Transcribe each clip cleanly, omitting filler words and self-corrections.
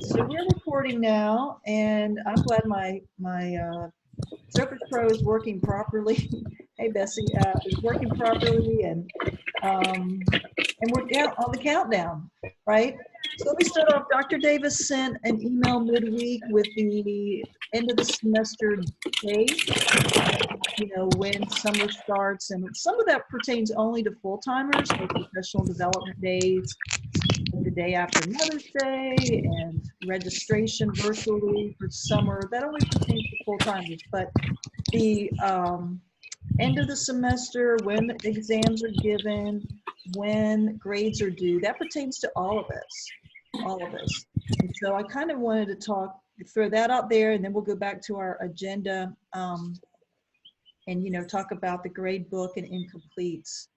So we're recording now, and I'm glad my Surface Pro is working properly. Hey Bessie, is working properly, and we're down on the countdown, right? So let me start off. Dr. Davis sent an email midweek with the end of the semester date, when summer starts, and some of that pertains only to full-timers, like professional development days, the day after Mother's Day, and registration virtually for summer. That only pertains to full-timers, but the end of the semester, when the exams are given, when grades are due, that pertains to all of us, all of us. And so I kind of wanted to throw that out there, and then we'll go back to our agenda and talk about the grade book and incompletes.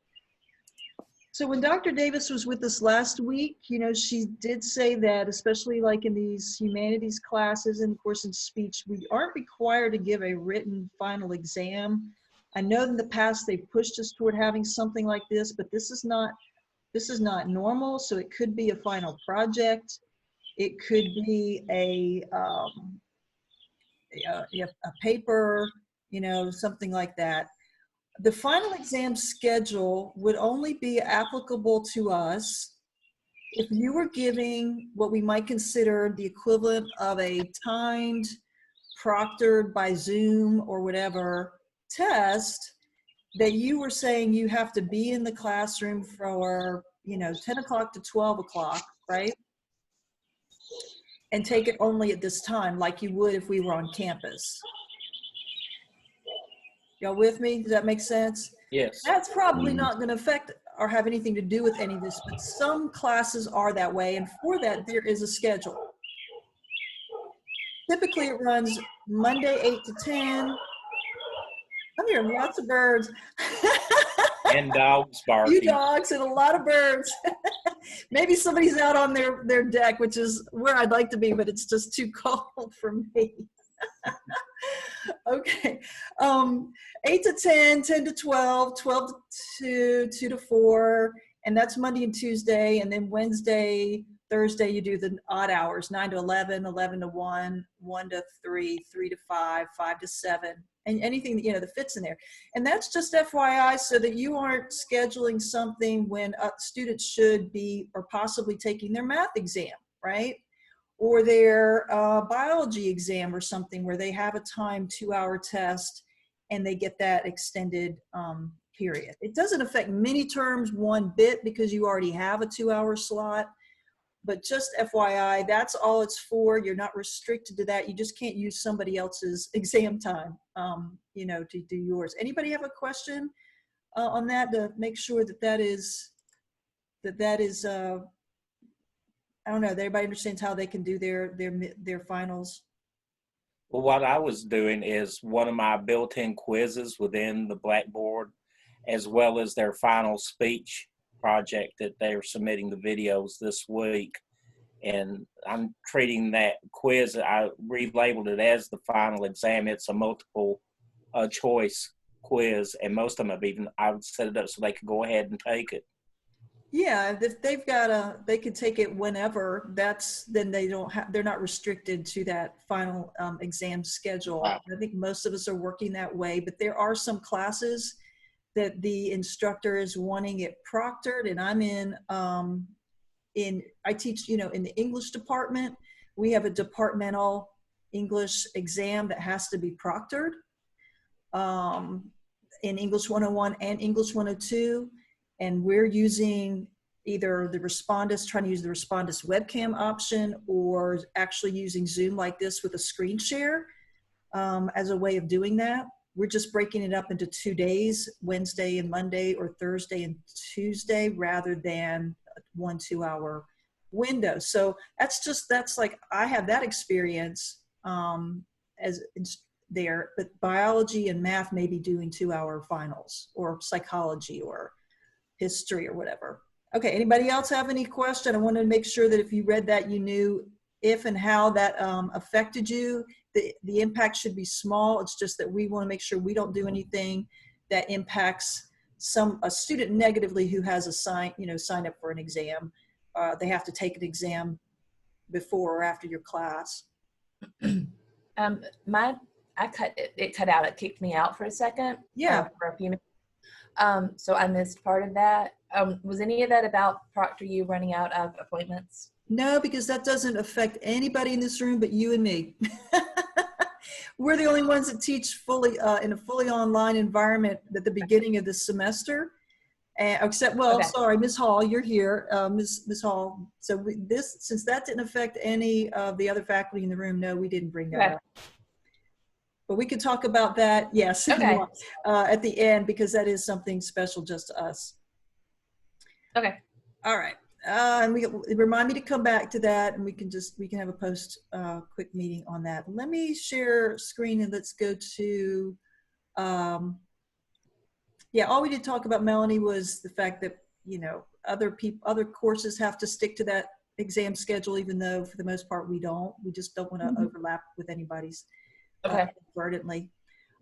So when Dr. Davis was with us last week, she did say that, especially like in these humanities classes and of course in speech, we aren't required to give a written final exam. I know in the past they've pushed us toward having something like this, but this is not normal. So it could be a final project. It could be a paper, something like that. The final exam schedule would only be applicable to us if you were giving what we might consider the equivalent of a timed, proctored by Zoom or whatever test that you were saying you have to be in the classroom for, 10 o'clock to 12 o'clock, right? And take it only at this time, like you would if we were on campus. Y'all with me? Does that make sense? Yes. That's probably not going to affect or have anything to do with any of this, but some classes are that way, and for that there is a schedule. Typically it runs Monday 8 to 10. I'm hearing lots of birds. And dogs barking. You dogs and a lot of birds. Maybe somebody's out on their deck, which is where I'd like to be, but it's just too cold for me. Okay. 8 to 10, 10 to 12, 12 to 2 to 4, and that's Monday and Tuesday. And then Wednesday, Thursday, you do the odd hours, 9 to 11, 11 to 1, 1 to 3, 3 to 5, 5 to 7, and anything that fits in there. And that's just FYI, so that you aren't scheduling something when students should be or possibly taking their math exam, right? Or their biology exam or something where they have a timed 2-hour test and they get that extended period. It doesn't affect many terms one bit because you already have a 2-hour slot, but just FYI, that's all it's for. You're not restricted to that. You just can't use somebody else's exam time, to do yours. Anybody have a question on that to make sure that is I don't know, everybody understands how they can do their finals? Well, what I was doing is one of my built-in quizzes within the Blackboard, as well as their final speech project that they're submitting the videos this week. And I'm treating that quiz, I relabeled it as the final exam. It's a multiple choice quiz, and most of them I would set it up so they could go ahead and take it. Yeah, if they've got they could take it whenever. Then they're not restricted to that final exam schedule. Wow. I think most of us are working that way, but there are some classes that the instructor is wanting it proctored, and I'm I teach, in the English department. We have a departmental English exam that has to be proctored in English 101 and English 102. And we're using either trying to use the Respondus webcam option, or actually using Zoom like this with a screen share as a way of doing that. We're just breaking it up into 2 days, Wednesday and Monday, or Thursday and Tuesday, rather than a 1 2-hour window. So that's like, I have that experience as there, but biology and math may be doing 2-hour finals, or psychology or history or whatever. Okay, anybody else have any question? I wanted to make sure that if you read that, you knew if and how that affected you. The impact should be small. It's just that we want to make sure we don't do anything that impacts a student negatively who has signed up for an exam. They have to take an exam before or after your class. It cut out. It kicked me out for a second. Yeah. For a few minutes. So I missed part of that. Was any of that about Proctor U running out of appointments? No, because that doesn't affect anybody in this room but you and me. We're the only ones that teach fully in a fully online environment at the beginning of the semester. Except, well, Okay. sorry, Ms. Hall, you're here, Ms. Hall. So since that didn't affect any of the other faculty in the room, no, we didn't bring that up. But we could talk about that, yes, okay. At the end, because that is something special just to us. Okay. All right. And remind me to come back to that, and we can have a post quick meeting on that. Let me share screen and let's go to, yeah, all we did talk about, Melanie, was the fact that, you know, other courses have to stick to that exam schedule, even though for the most part we don't. We just don't want to overlap with anybody's inadvertently.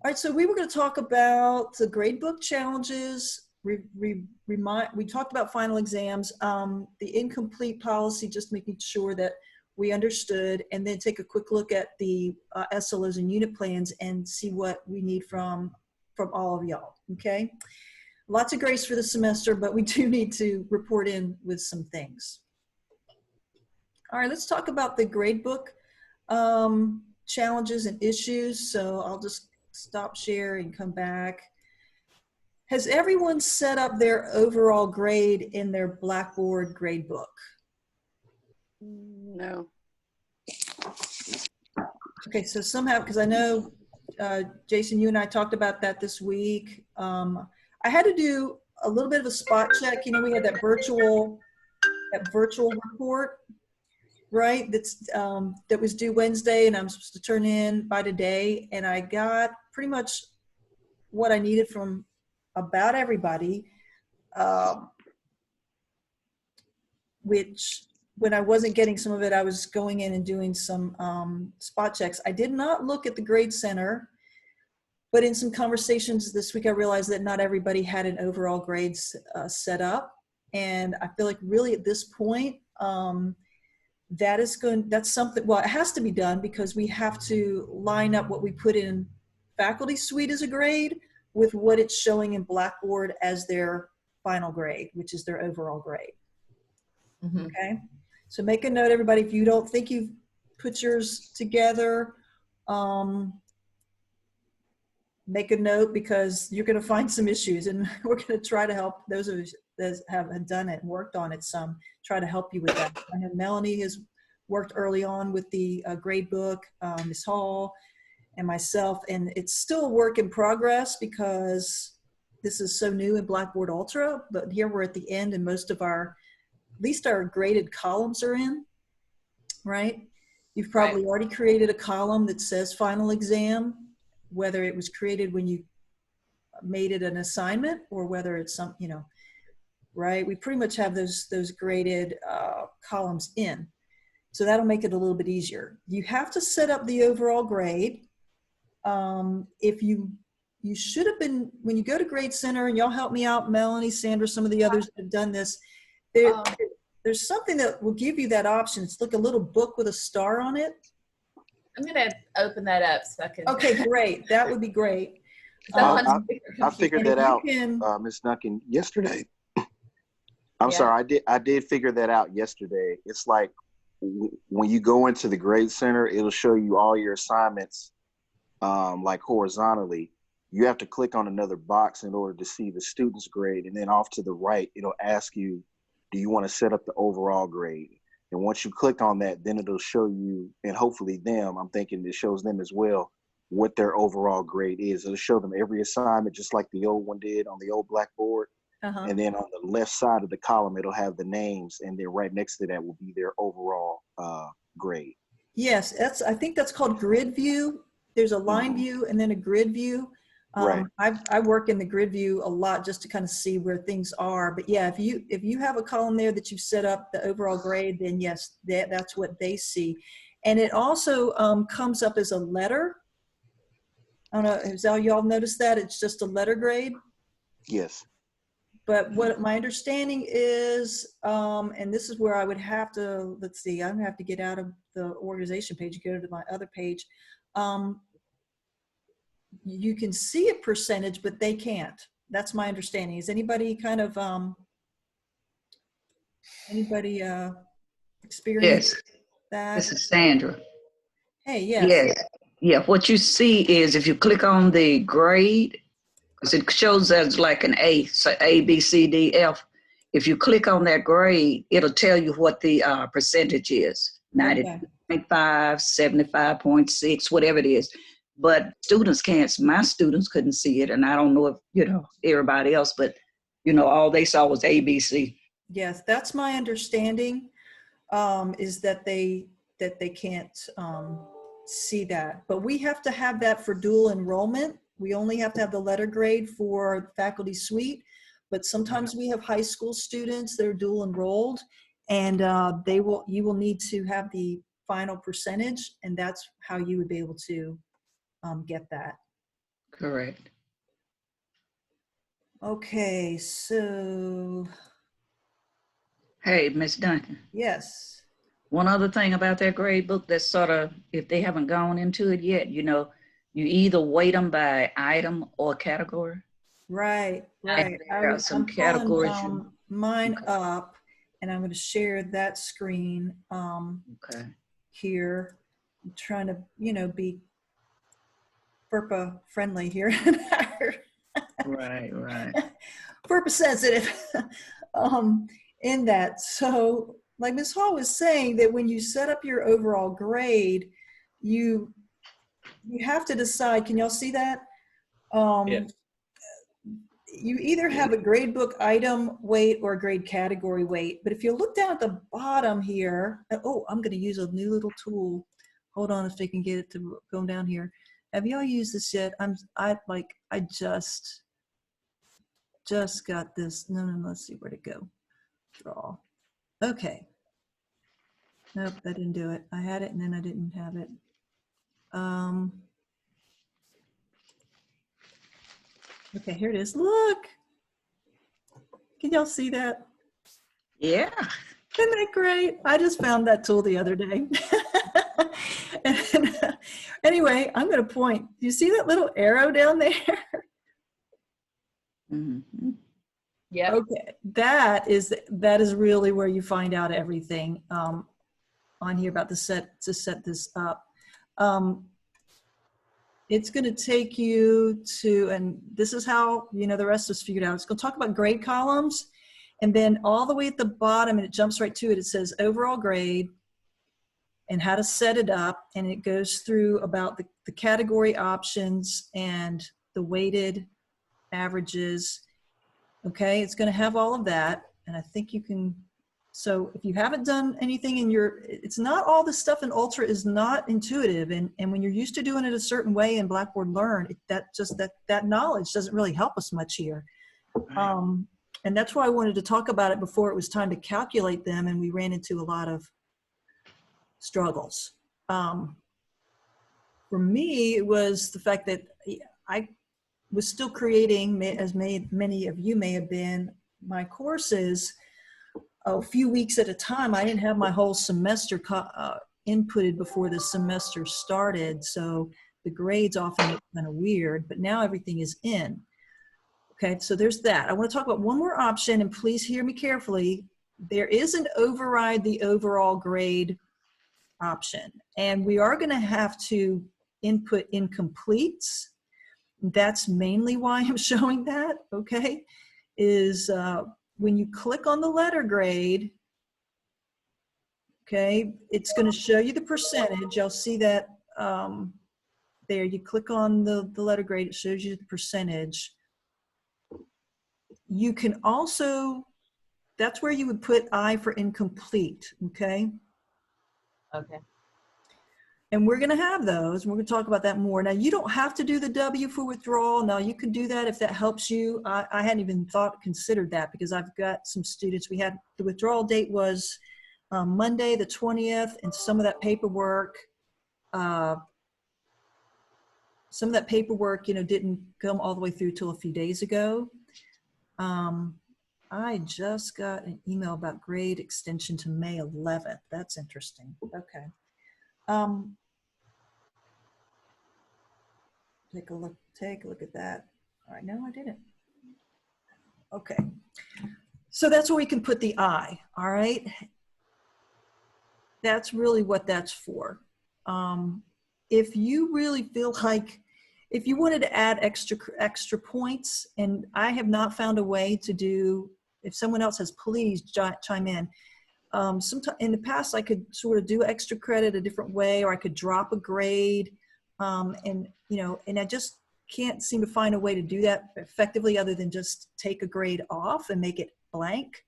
All right, so we were going to talk about the gradebook challenges. We talked about final exams, the incomplete policy, just making sure that we understood, and then take a quick look at the SLOs and unit plans and see what we need from all of y'all, okay? Lots of grace for the semester, but we do need to report in with some things. All right, let's talk about the gradebook challenges and issues. So I'll just stop share and come back. Has everyone set up their overall grade in their Blackboard gradebook? No. Okay, so somehow, because I know, Jason, you and I talked about that this week. I had to do a little bit of a spot check. You know, we had that virtual report, right? That was due Wednesday, and I'm supposed to turn in by today. And I got pretty much what I needed from about everybody, which when I wasn't getting some of it, I was going in and doing some spot checks. I did not look at the grade center, but in some conversations this week, I realized that not everybody had an overall grade set up. And I feel like really at this point, that's something, well, it has to be done because we have to line up what we put in faculty suite as a grade with what it's showing in Blackboard as their final grade, which is their overall grade. Mm-hmm. Okay, so make a note, everybody, if you don't think you've put yours together, make a note, because you're going to find some issues, and we're going to try to help those of us that have done it and worked on it some, try to help you with that. I know Melanie has worked early on with the grade book, Ms. Hall, and myself, and it's still a work in progress because this is so new in Blackboard Ultra, but here we're at the end, and most of at least our graded columns are in, right? You've probably already created a column that says final exam, whether it was created when you made it an assignment or whether it's some, you know, right? We pretty much have those graded columns in. So that'll make it a little bit easier. You have to set up the overall grade. If you should have been, when you go to Grade Center, and y'all help me out, Melanie, Sandra, some of the others that have done this, there's something that will give you that option. It's like a little book with a star on it. I'm going to open that up so I can. Okay, great. That would be great. I figured that out, Ms. Duncan, yesterday. I'm sorry, I did figure that out yesterday. It's like when you go into the Grade Center, it'll show you all your assignments like horizontally. You have to click on another box in order to see the student's grade, and then off to the right, it'll ask you, do you want to set up the overall grade? And once you click on that, then it'll show you, and hopefully them, I'm thinking it shows them as well, what their overall grade is. It'll show them every assignment, just like the old one did on the old Blackboard. And then on the left side of the column, it'll have the names, and then right next to that will be their overall grade. Yes, I think that's called grid view. There's a line view and then a grid view. Right. I work in the grid view a lot just to kind of see where things are. But yeah, if you have a column there that you've set up the overall grade, then yes, that's what they see. And it also comes up as a letter. I don't know, has y'all noticed that? It's just a letter grade? Yes. but what my understanding is, and this is where I would have to, let's see, I'm gonna have to get out of the organization page and go to my other page. You can see a percentage, but they can't. That's my understanding. Is anybody kind of, anybody experience Yes, that? this is Sandra. Hey, yes. Yes. Yeah, what you see is if you click on the grade, because it shows as like an A, so A, B, C, D, F. If you click on that grade, it'll tell you what the percentage is, 90.5, 75.6, whatever it is. But students can't, my students couldn't see it, and I don't know if, you know, everybody else, but, you know, all they saw was A, B, C. Yes, that's my understanding, is that they can't see that. But we have to have that for dual enrollment. We only have to have the letter grade for faculty suite, but sometimes we have high school students that are dual enrolled, and you will need to have the final percentage, and that's how you would be able to get that. Correct. Okay, so. Hey, Miss Duncan. Yes. One other thing about that grade book that's sort of, if they haven't gone into it yet, you know, you either weight them by item or category. Right. And there are some categories. Pulling mine up, and I'm going to share that screen Okay. here. I'm trying to, you know, be FERPA friendly here. Right. FERPA sensitive in that. So like Ms. Hall was saying, that when you set up your overall grade, you have to decide, can y'all see that? Yes. You either have a grade book item weight or a grade category weight. But if you look down at the bottom here, oh, I'm going to use a new little tool. Hold on, if they can get it to go down here. Have y'all used this yet? I just got this. No, let's see where to go. Draw. Okay. Nope, that didn't do it. I had it and then I didn't have it. Okay, here it is. Look. Can y'all see that? Yeah. Isn't that great? I just found that tool the other day. And, anyway, I'm going to point. Do you see that little arrow down there? Mm-hmm. Yeah. Okay, that is really where you find out everything on here about to set this up. It's going to take you to, and this is how, you know, the rest is figured out. It's going to talk about grade columns, and then all the way at the bottom, and it jumps right to it. It says overall grade and how to set it up, and it goes through about the category options and the weighted averages. Okay, it's going to have all of that, and I think you can. So if you haven't done anything in it's not all the stuff in Ultra is not intuitive, and when you're used to doing it a certain way in Blackboard Learn, that knowledge doesn't really help us much here. And that's why I wanted to talk about it before it was time to calculate them, and we ran into a lot of struggles. For me, it was the fact that I was still creating, as many of you may have been, my courses a few weeks at a time. I didn't have my whole semester inputted before the semester started, so the grades often look kind of weird, but now everything is in. Okay, so there's that. I want to talk about one more option, and please hear me carefully. There is an override the overall grade option, and we are going to have to input incompletes. That's mainly why I'm showing that, okay, is when you click on the letter grade, okay, it's going to show you the percentage. You'll see that there. You click on the letter grade, it shows you the percentage. You can also, that's where you would put I for incomplete, okay? Okay. And we're going to have those. We're going to talk about that more. Now, you don't have to do the W for withdrawal. Now, you can do that if that helps you. I hadn't even considered that, because I've got some students. We had the withdrawal date was Monday the 20th, and some of that paperwork, you know, didn't come all the way through till a few days ago. I just got an email about grade extension to May 11th. That's interesting. Okay. Take a look at that. All right, no, I didn't. Okay. So that's where we can put the I, all right? That's really what that's for. If you really feel like, if you wanted to add extra points, and I have not found a way to do, if someone else has, please chime in. Sometime in the past, I could sort of do extra credit a different way, or I could drop a grade, and I just can't seem to find a way to do that effectively other than just take a grade off and make it blank.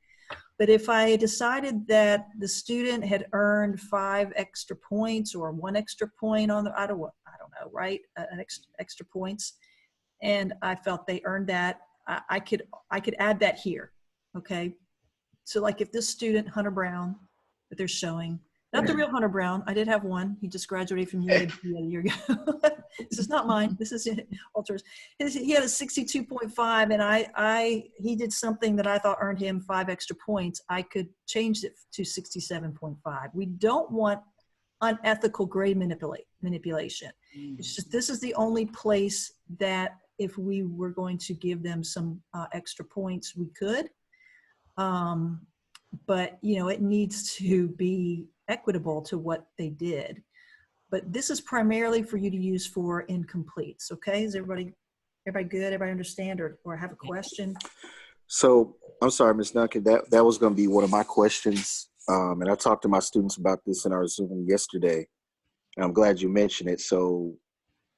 But if I decided that the student had earned 5 extra points or 1 extra point on the, I don't know, right? An extra points, and I felt they earned that, I could add that here, okay? So like if this student, Hunter Brown, that they're showing, not the real Hunter Brown, I did have one, he just graduated from UAB a year ago. This is not mine, this is Alter's. He had a 62.5, and he did something that I thought earned him 5 extra points. I could change it to 67.5. We don't want unethical grade manipulation. It's just, this is the only place that if we were going to give them some extra points, we could. But it needs to be equitable to what they did. But this is primarily for you to use for incompletes. Okay, is everybody good? Everybody understand, or have a question? So I'm sorry, Ms. Duncan, that was going to be one of my questions. And I talked to my students about this in our Zoom yesterday, and I'm glad you mentioned it. So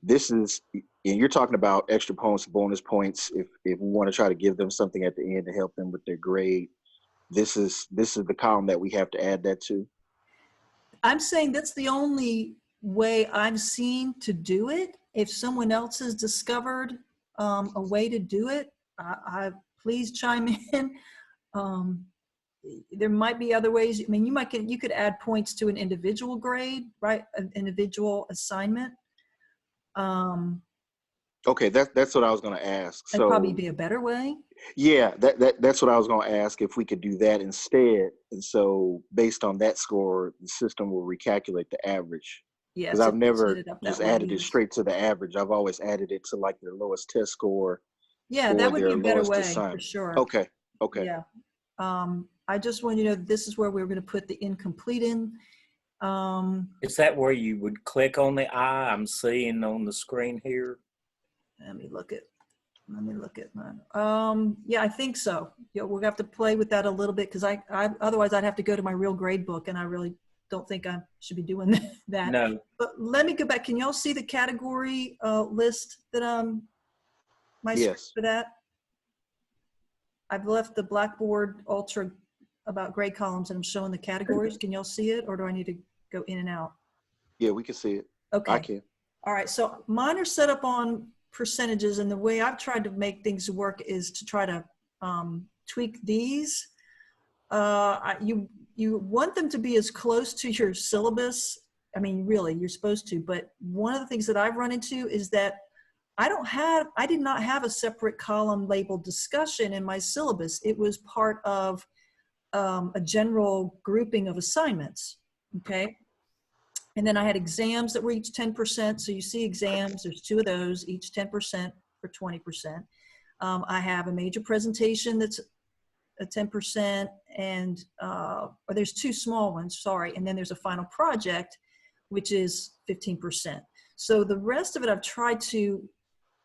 this is, and you're talking about extra points, bonus points. If we want to try to give them something at the end to help them with their grade, this is the column that we have to add that to. I'm saying that's the only way I've seen to do it. If someone else has discovered a way to do it, please chime in. There might be other ways. I mean, you could add points to an individual grade, right? An individual assignment. Okay, that's what I was going to ask. That'd probably be a better way. Yeah, that's what I was going to ask, if we could do that instead. And so based on that score, the system will recalculate the average. Yeah, because I've never just added it straight to the average. I've always added it to like their lowest test score. Yeah, that would be a better way for sure. Okay. Yeah. I just want you to know this is where we're going to put the incomplete in. Is that where you would click on the I I'm seeing on the screen here? Let me look at mine. Yeah, I think so. Yeah, we'll have to play with that a little bit, because I otherwise I'd have to go to my real grade book, and I really don't think I should be doing that. No. But let me go back. Can y'all see the category list that my yes. for that? I've left the Blackboard Ultra about grade columns, and I'm showing the categories. Can y'all see it, or do I need to go in and out? Yeah, we can see it. Okay. I can. All right. So mine are set up on percentages, and the way I've tried to make things work is to try to tweak these. You want them to be as close to your syllabus. I mean, really, you're supposed to. But one of the things that I've run into is that I did not have a separate column labeled discussion in my syllabus. It was part of a general grouping of assignments. Okay. And then I had exams that were each 10%. So you see exams, there's 2 of those, each 10% for 20%. I have a major presentation that's a 10%, and or there's 2 small ones, sorry. And then there's a final project, which is 15%. So the rest of it, I've tried to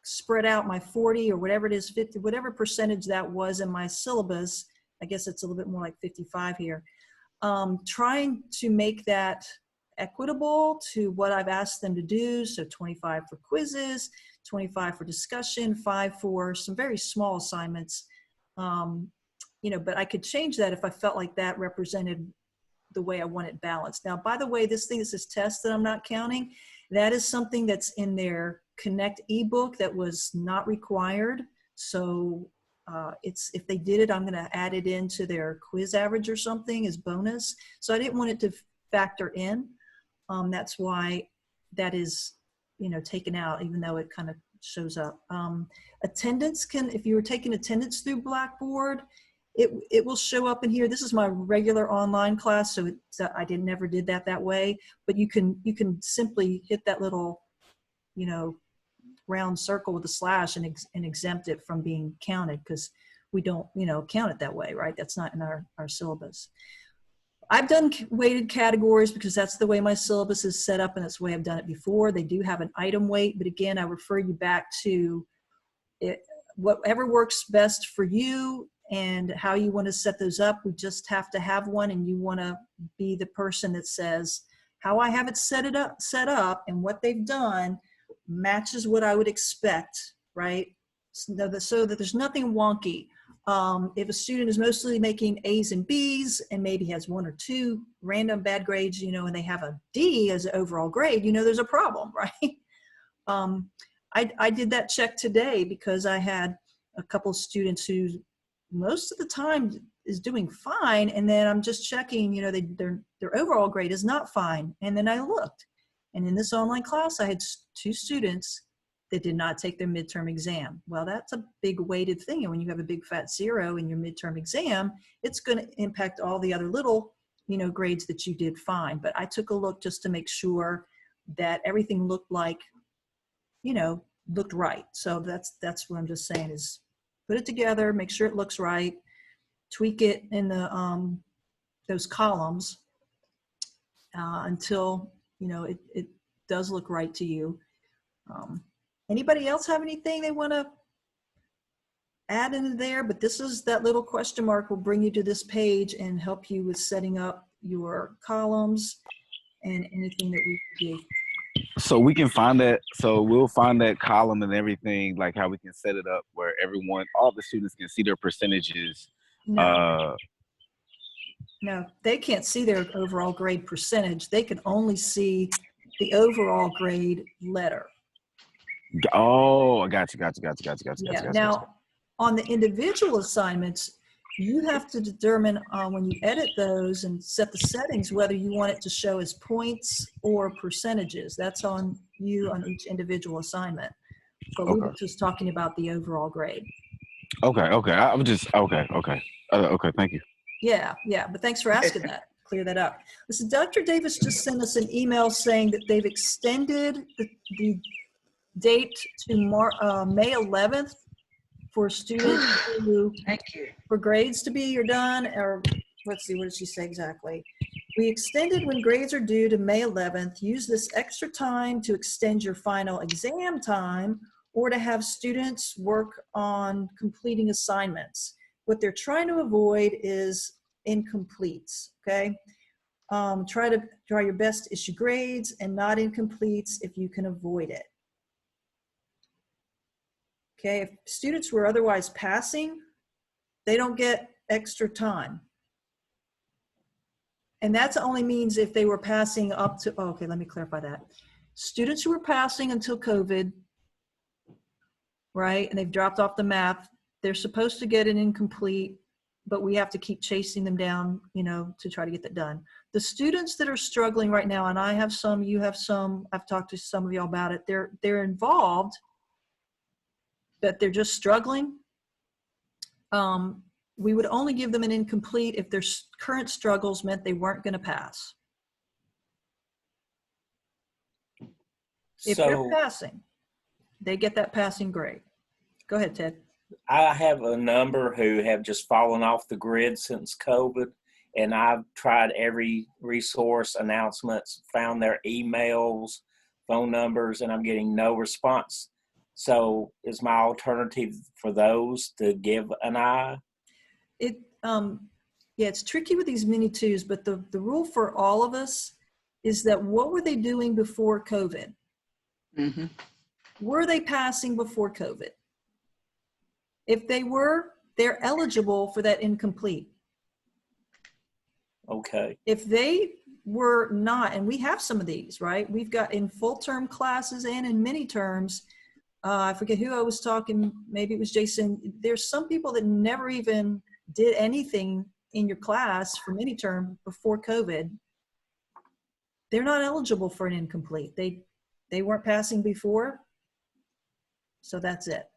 spread out my 40 or whatever it is, 50, whatever percentage that was in my syllabus. I guess it's a little bit more like 55 here. Trying to make that equitable to what I've asked them to do. So 25 for quizzes, 25 for discussion, 5 for some very small assignments. But I could change that if I felt like that represented the way I want it balanced. Now, by the way, this test that I'm not counting, that is something that's in their Connect ebook that was not required. So if they did it, I'm going to add it into their quiz average or something as bonus. So I didn't want it to factor in. That's why that is, taken out, even though it kind of shows up. Attendance if you were taking attendance through Blackboard, it will show up in here. This is my regular online class, so I never did that way. But you can simply hit that little, you know, round circle with a slash and exempt it from being counted, because we don't, you know, count it that way, right? That's not in our syllabus. I've done weighted categories because that's the way my syllabus is set up, and that's the way I've done it before. They do have an item weight, but again, I refer you back to it, whatever works best for you and how you want to set those up. We just have to have one, and you want to be the person that says, how I have it set up and what they've done matches what I would expect, right? So that there's nothing wonky. If a student is mostly making A's and B's and maybe has 1 or 2 random bad grades, you know, and they have a D as an overall grade, you know, there's a problem, right? I did that check today because I had a couple of students who most of the time is doing fine, and then I'm just checking, you know, their overall grade is not fine. And then I looked, and in this online class, I had 2 students that did not take their midterm exam. Well, that's a big weighted thing. And when you have a big fat 0 in your midterm exam, it's going to impact all the other little, you know, grades that you did fine. But I took a look just to make sure that everything looked like, you know, looked right. So that's what I'm just saying is put it together, make sure it looks right, tweak it in the those columns until, you know, it does look right to you. Anybody else have anything they want to add into there? But this is that little question mark will bring you to this page and help you with setting up your columns and anything that we do. So we can find that. So we'll find that column and everything, like how we can set it up where all the students can see their percentages. No, they can't see their overall grade percentage. They can only see the overall grade letter. Oh, I got you. Now, on the individual assignments, you have to determine when you edit those and set the settings whether you want it to show as points or percentages. That's on you on each individual assignment. But we were just talking about the overall grade. Okay. I was just okay. Thank you. Yeah. But thanks for asking that. Clear that up. Listen, Dr. Davis just sent us an email saying that they've extended the date to May 11th for students for grades to be done, or let's see, what did she say exactly? We extended when grades are due to May 11th. Use this extra time to extend your final exam time or to have students work on completing assignments. What they're trying to avoid is incompletes, okay? Try your best to issue grades and not incompletes if you can avoid it. Okay, if students were otherwise passing, they don't get extra time. And that only means if they were passing up to, okay, let me clarify that. Students who were passing until COVID, right, and they've dropped off the map, they're supposed to get an incomplete, but we have to keep chasing them down, you know, to try to get that done. The students that are struggling right now, and I have some, you have some, I've talked to some of y'all about it, they're involved, but they're just struggling. We would only give them an incomplete if their current struggles meant they weren't going to pass. If they're passing, they get that passing grade. Go ahead, Ted. I have a number who have just fallen off the grid since COVID, and I've tried every resource, announcements, found their emails, phone numbers, and I'm getting no response. So is my alternative for those to give an eye? Yeah, it's tricky with these mini twos, but the rule for all of us is that what were they doing before COVID? Mm-hmm. Were they passing before COVID? If they were, they're eligible for that incomplete. Okay. If they were not, and we have some of these, right? We've got in full term classes and in mini terms, I forget who I was talking, maybe it was Jason. There's some people that never even did anything in your class for mini term before COVID. They're not eligible for an incomplete. They weren't passing before. So that's it.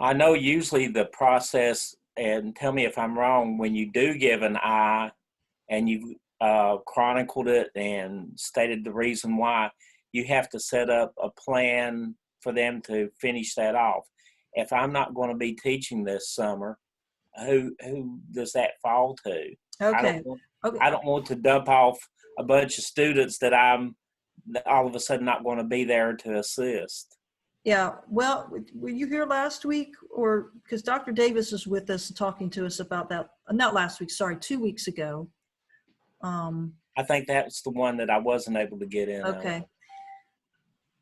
I know usually the process, and tell me if I'm wrong, when you do give an I and you chronicled it and stated the reason why, you have to set up a plan for them to finish that off. If I'm not going to be teaching this summer, who does that fall to? Okay. I don't want to dump off a bunch of students that I'm all of a sudden not going to be there to assist. Yeah, well, were you here last week? Or because Dr. Davis was with us talking to us about that, not last week, sorry, 2 weeks ago. I think that's the one that I wasn't able to get in. Okay.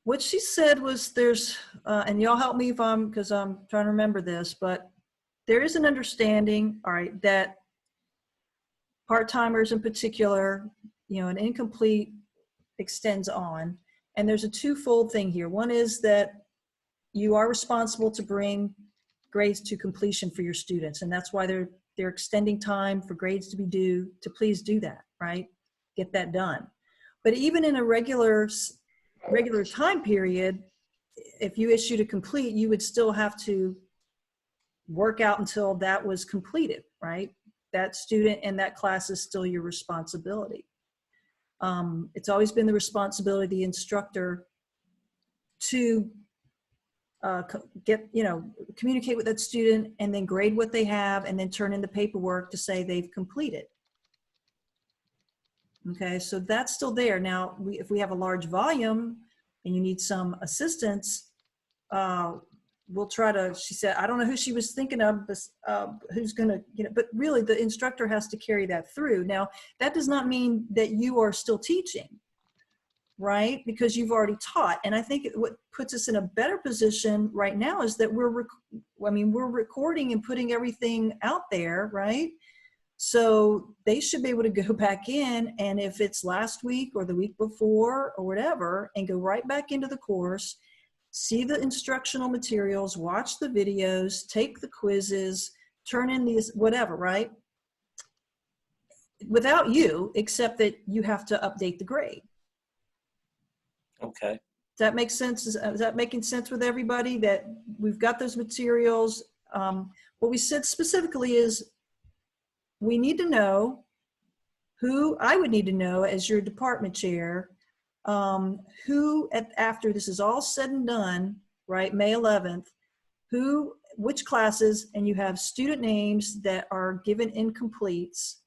What she said was there's, and y'all help me if because I'm trying to remember this, but there is an understanding, all right, that part-timers in particular, an incomplete extends on. And there's a twofold thing here. One is that you are responsible to bring grades to completion for your students. And that's why they're extending time for grades to be due, to please do that, right? Get that done. But even in a regular time period, if you issued a complete, you would still have to work out until that was completed, right? That student and that class is still your responsibility. It's always been the responsibility of the instructor to communicate with that student and then grade what they have and then turn in the paperwork to say they've completed. Okay, so that's still there. Now, if we have a large volume and you need some assistance, we'll try to, she said, I don't know who she was thinking of, who's gonna, but really the instructor has to carry that through. Now, that does not mean that you are still teaching, right? Because you've already taught. And I think what puts us in a better position right now is that we're recording and putting everything out there, right? So they should be able to go back in, and if it's last week or the week before or whatever, and go right back into the course, see the instructional materials, watch the videos, take the quizzes, turn in these, whatever, right? Without you, except that you have to update the grade. Okay. Does that make sense? Is that making sense with everybody, that we've got those materials? What we said specifically is we need to know who, I would need to know as your department chair, who after this is all said and done, right, May 11th, which classes, and you have student names that are given incompletes,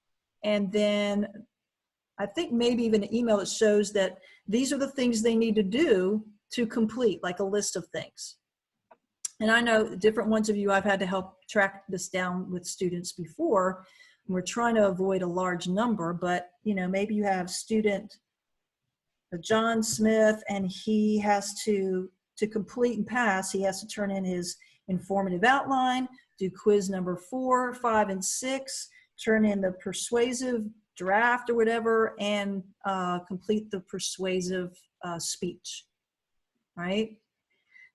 and then I think maybe even an email that shows that these are the things they need to do to complete, like a list of things. And I know different ones of you, I've had to help track this down with students before. We're trying to avoid a large number, but maybe you have student John Smith, and he has to complete and pass, he has to turn in his informative outline, do quiz number 4, 5, and 6, turn in the persuasive draft or whatever, and complete the persuasive speech, right?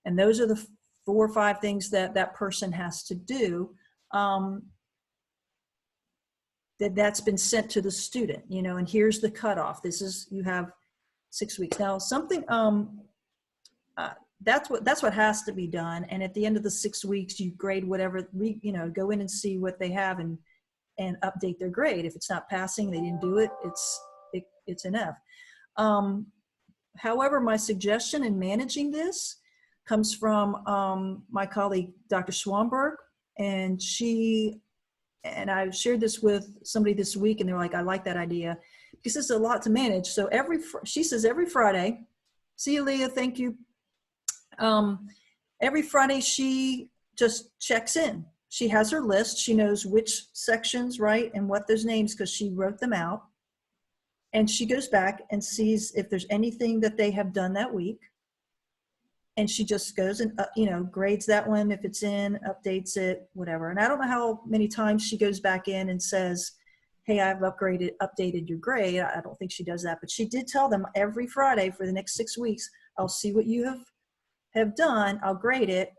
And those are the 4 or 5 things that that person has to do. That's been sent to the student, and here's the cutoff. This is, you have 6 weeks. Now something, that's what has to be done. And at the end of the 6 weeks, you grade whatever, go in and see what they have and update their grade. If it's not passing, they didn't do it, it's an F. However, my suggestion in managing this comes from my colleague, Dr. Schwamberg, and I shared this with somebody this week, and they're like, I like that idea, because it's a lot to manage. So she says every Friday, see you, Leah, thank you. Every Friday she just checks in. She has her list. She knows which sections, right, and what those names, because she wrote them out. And she goes back and sees if there's anything that they have done that week. And she just goes and, grades that one if it's in, updates it, whatever. And I don't know how many times she goes back in and says, hey, I've updated your grade. I don't think she does that. But she did tell them every Friday for the next 6 weeks, I'll see what you have done. I'll grade it,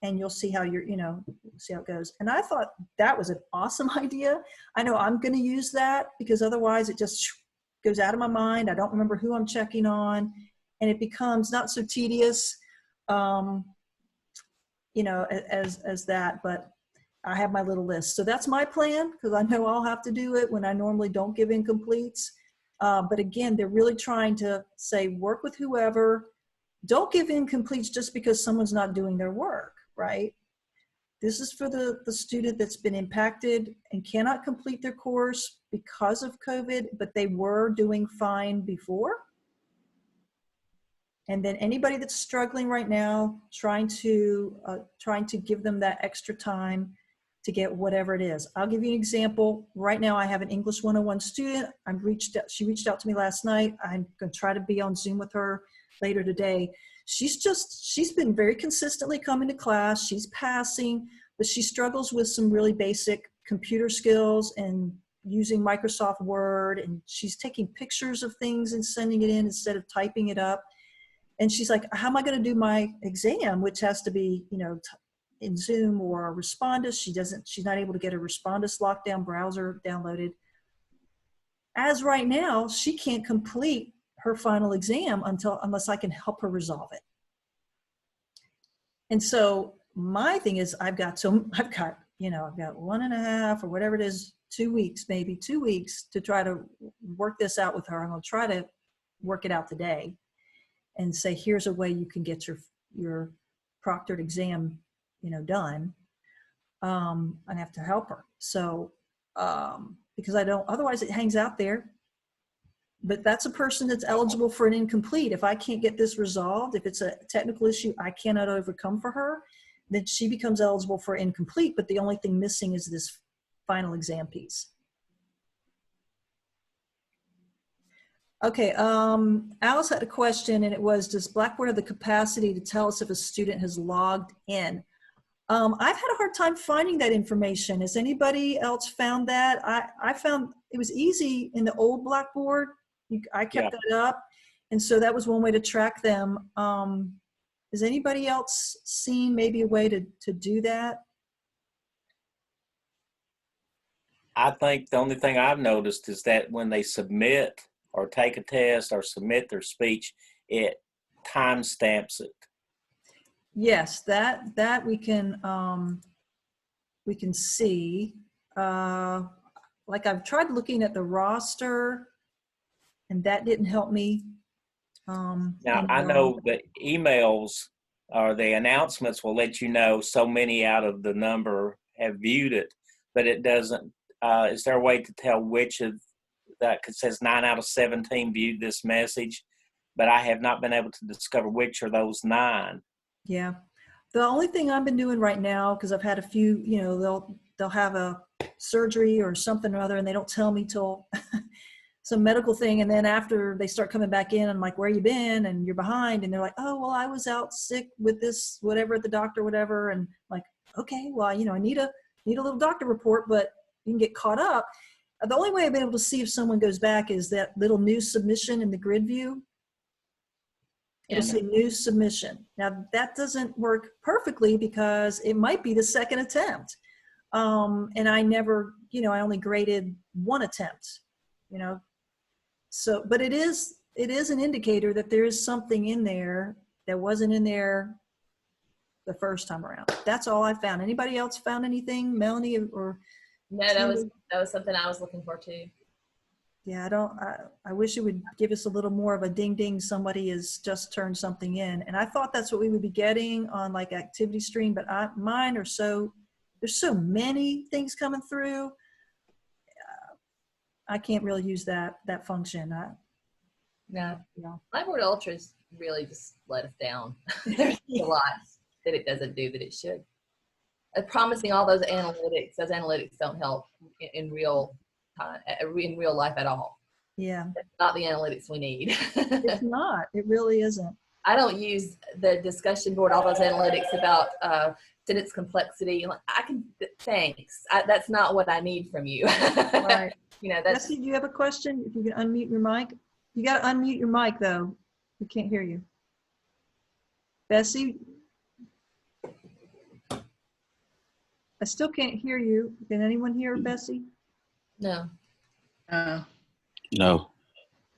and you'll see how see how it goes. And I thought that was an awesome idea. I know I'm going to use that, because otherwise it just goes out of my mind. I don't remember who I'm checking on, and it becomes not so tedious. you know, as that, but I have my little list. So that's my plan, because I know I'll have to do it when I normally don't give incompletes. But again, they're really trying to say, work with whoever. Don't give incompletes just because someone's not doing their work, right? This is for the student that's been impacted and cannot complete their course because of COVID, but they were doing fine before. And then anybody that's struggling right now, trying to give them that extra time to get whatever it is. I'll give you an example. Right now I have an English 101 student. She reached out to me last night. I'm gonna try to be on Zoom with her later today. She's been very consistently coming to class. She's passing, but she struggles with some really basic computer skills and using Microsoft Word, and she's taking pictures of things and sending it in instead of typing it up. And she's like, how am I going to do my exam, which has to be, you know, in Zoom or Respondus? She's not able to get a Respondus lockdown browser downloaded. As right now, she can't complete her final exam unless I can help her resolve it. And so my thing is, I've got 1.5 or whatever it is, 2 weeks, maybe 2 weeks to try to work this out with her. I'm going to try to work it out today and say, here's a way you can get your proctored exam, you know, done. I have to help her. So, because otherwise it hangs out there. But that's a person that's eligible for an incomplete. If I can't get this resolved, if it's a technical issue I cannot overcome for her, then she becomes eligible for incomplete, but the only thing missing is this final exam piece. Okay, Alice had a question, and it was, does Blackboard have the capacity to tell us if a student has logged in? I've had a hard time finding that information. Has anybody else found that? I found it was easy in the old Blackboard. I kept that up. And so that was one way to track them. Has anybody else seen maybe a way to do that? I think the only thing I've noticed is that when they submit or take a test or submit their speech, it timestamps it. Yes, that we can see. Like I've tried looking at the roster, and that didn't help me. Now I know the emails or the announcements will let you know so many out of the number have viewed it, but it doesn't. Is there a way to tell which of that? It says 9 out of 17 viewed this message, but I have not been able to discover which are those 9. Yeah, the only thing I've been doing right now, because I've had a few, you know, they'll have a surgery or something or other, and they don't tell me till some medical thing, and then after they start coming back in, I'm like, where you been? And you're behind, and they're like, oh, well, I was out sick with this whatever at the doctor, whatever, and like, okay, well, you know, I need a little doctor report, but you can get caught up. The only way I've been able to see if someone goes back is that little new submission in the grid view. It'll say new submission. Now that doesn't work perfectly because it might be the second attempt. And I never, you know, I only graded 1 attempt, you know. So, but it is an indicator that there is something in there that wasn't in there the first time around. That's all I found. Anybody else found anything, Melanie or? No, that was something I was looking for too. Yeah, I wish it would give us a little more of a ding ding, somebody has just turned something in. And I thought that's what we would be getting on like Activity Stream, but mine are there's so many things coming through. I can't really use that function. No. Blackboard Ultra's really just let us down. There's a lot that it doesn't do that it should. Promising all those analytics don't help in real time, in real life at all. Yeah. It's not the analytics we need. It's not. It really isn't. I don't use the discussion board, all those analytics about sentence complexity. Thanks. That's not what I need from you. Right. You know, that's. Bessie, do you have a question? If you can unmute your mic. You got to unmute your mic though. We can't hear you. Bessie? I still can't hear you. Can anyone hear Bessie? No. No.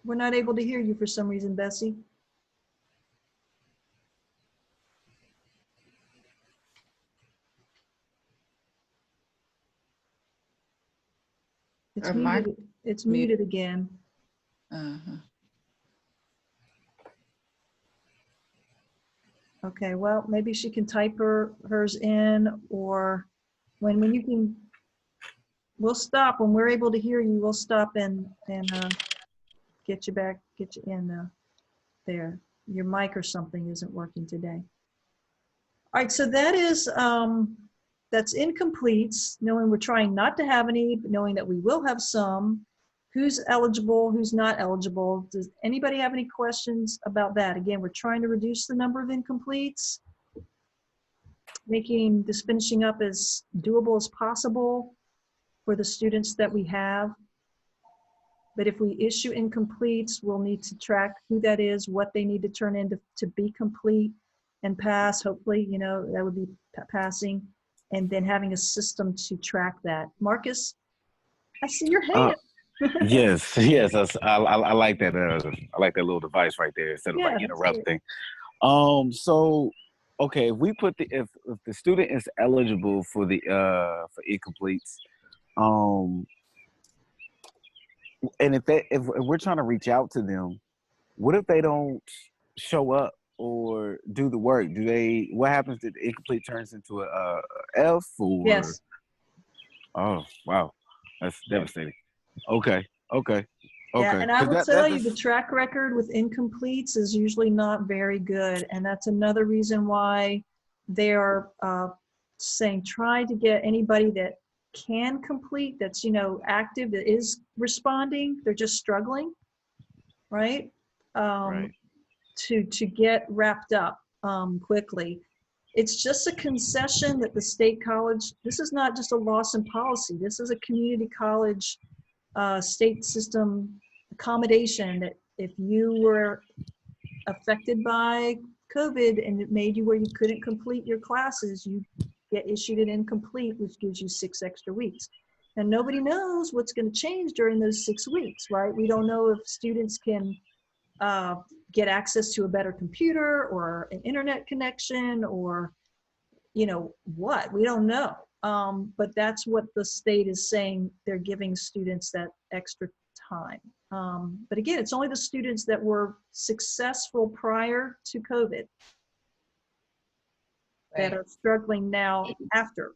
We're not able to hear you for some reason, Bessie. It's Her muted. mic It's mute. muted again. Uh-huh. Okay, well, maybe she can type hers in, or when you can, we'll stop. When we're able to hear you, we'll stop and get you back, get you in there. Your mic or something isn't working today. All right, so that is, that's incompletes, knowing we're trying not to have any, but knowing that we will have some. Who's eligible, who's not eligible? Does anybody have any questions about that? Again, we're trying to reduce the number of incompletes, making this finishing up as doable as possible for the students that we have. But if we issue incompletes, we'll need to track who that is, what they need to turn in to be complete and pass. Hopefully, you know, that would be passing, and then having a system to track that. Marcus, I see your hand. Yes, yes, I like that. I like that little device right there instead of Yeah, like that's interrupting. So okay, if we put if the student is eligible for the for incompletes, and if we're trying to reach out to them, what if they don't show up or do the work? What happens if the incomplete turns into a F or? Yes. Oh wow, that's devastating. Okay. Yeah, and I will that tell you, the track record with incompletes is usually not very good. And that's another reason why they are saying try to get anybody that can complete, that's, you know, active, that is responding. They're just struggling, right? Right. To get wrapped up quickly. It's just a concession that the state college, this is not just a loss in policy. This is a community college state system accommodation that if you were affected by COVID and it made you where you couldn't complete your classes, you get issued an incomplete, which gives you 6 extra weeks. And nobody knows what's going to change during those 6 weeks, right? We don't know if students can get access to a better computer or an internet connection or, you know, what, we don't know. But that's what the state is saying. They're giving students that extra time. But again, it's only the students that were successful prior to COVID that are struggling now after.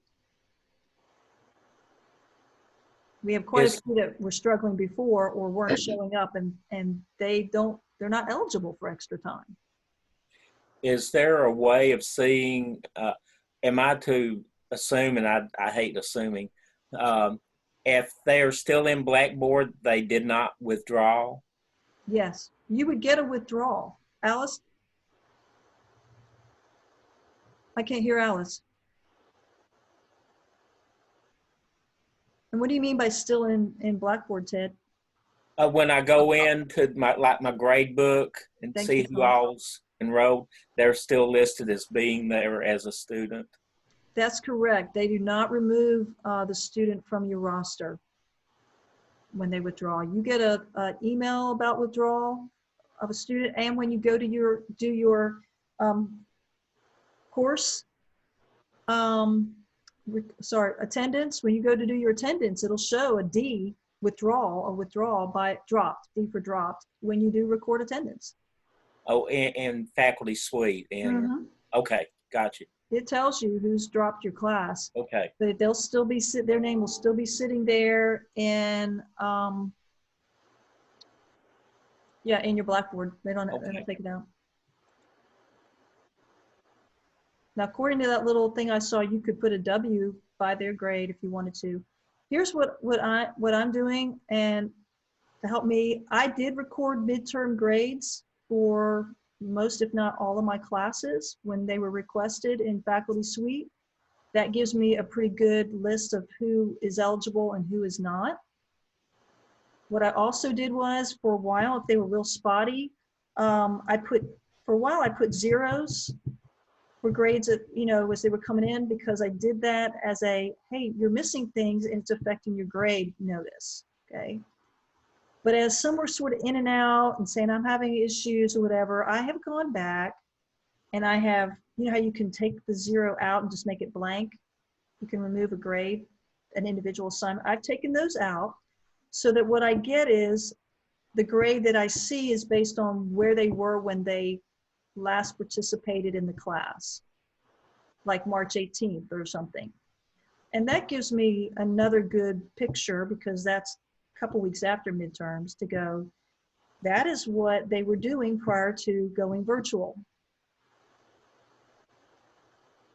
We have quite a few that were struggling before or weren't showing up, and they're not eligible for extra time. Is there a way of seeing, am I to assume, and I hate assuming, if they're still in Blackboard, they did not withdraw? Yes, you would get a withdrawal. Alice? I can't hear Alice. And what do you mean by still in Blackboard, Ted? When I go into my grade book and see who all's enrolled, they're still listed as being there as a student. That's correct. They do not remove the student from your roster when they withdraw. You get an email about withdrawal of a student, and when you go to do your course, attendance, when you go to do your attendance, it'll show a D, withdrawal by dropped, D for dropped, when you do record attendance. Oh, and faculty suite. Okay, got you. It tells you who's dropped your class. Okay. But they'll still be their name will still be sitting there in in your Blackboard. They don't take it out. Now, according to that little thing I saw, you could put a W by their grade if you wanted to. Here's what I'm doing, and to help me, I did record midterm grades for most, if not all, of my classes when they were requested in Faculty Suite. That gives me a pretty good list of who is eligible and who is not. What I also did was, for a while, if they were real spotty, I put zeros for grades that, you know, as they were coming in, because I did that as a, hey, you're missing things and it's affecting your grade notice, okay? But as some were sort of in and out and saying I'm having issues or whatever, I have gone back and I have, you know how you can take the 0 out and just make it blank? You can remove a grade, an individual assignment. I've taken those out, so that what I get is the grade that I see is based on where they were when they last participated in the class, like March 18th or something. And that gives me another good picture, because that's a couple weeks after midterms, to go, that is what they were doing prior to going virtual.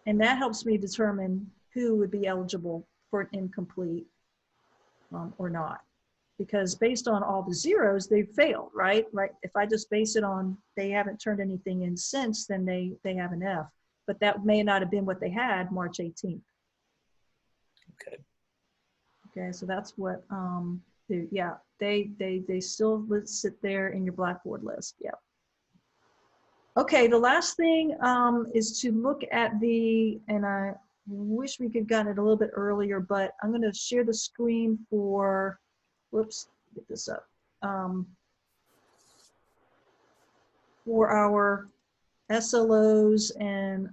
And that helps me determine who would be eligible for an incomplete or not. Because based on all the zeros, they've failed, right? If I just base it on they haven't turned anything in since, then they have an F. But that may not have been what they had March 18th. Okay. Okay, so that's what, yeah, they still sit there in your Blackboard list, yeah. Okay, the last thing is to look at and I wish we could have gotten it a little bit earlier, but I'm gonna share the screen for, whoops, get this up, for our SLOs and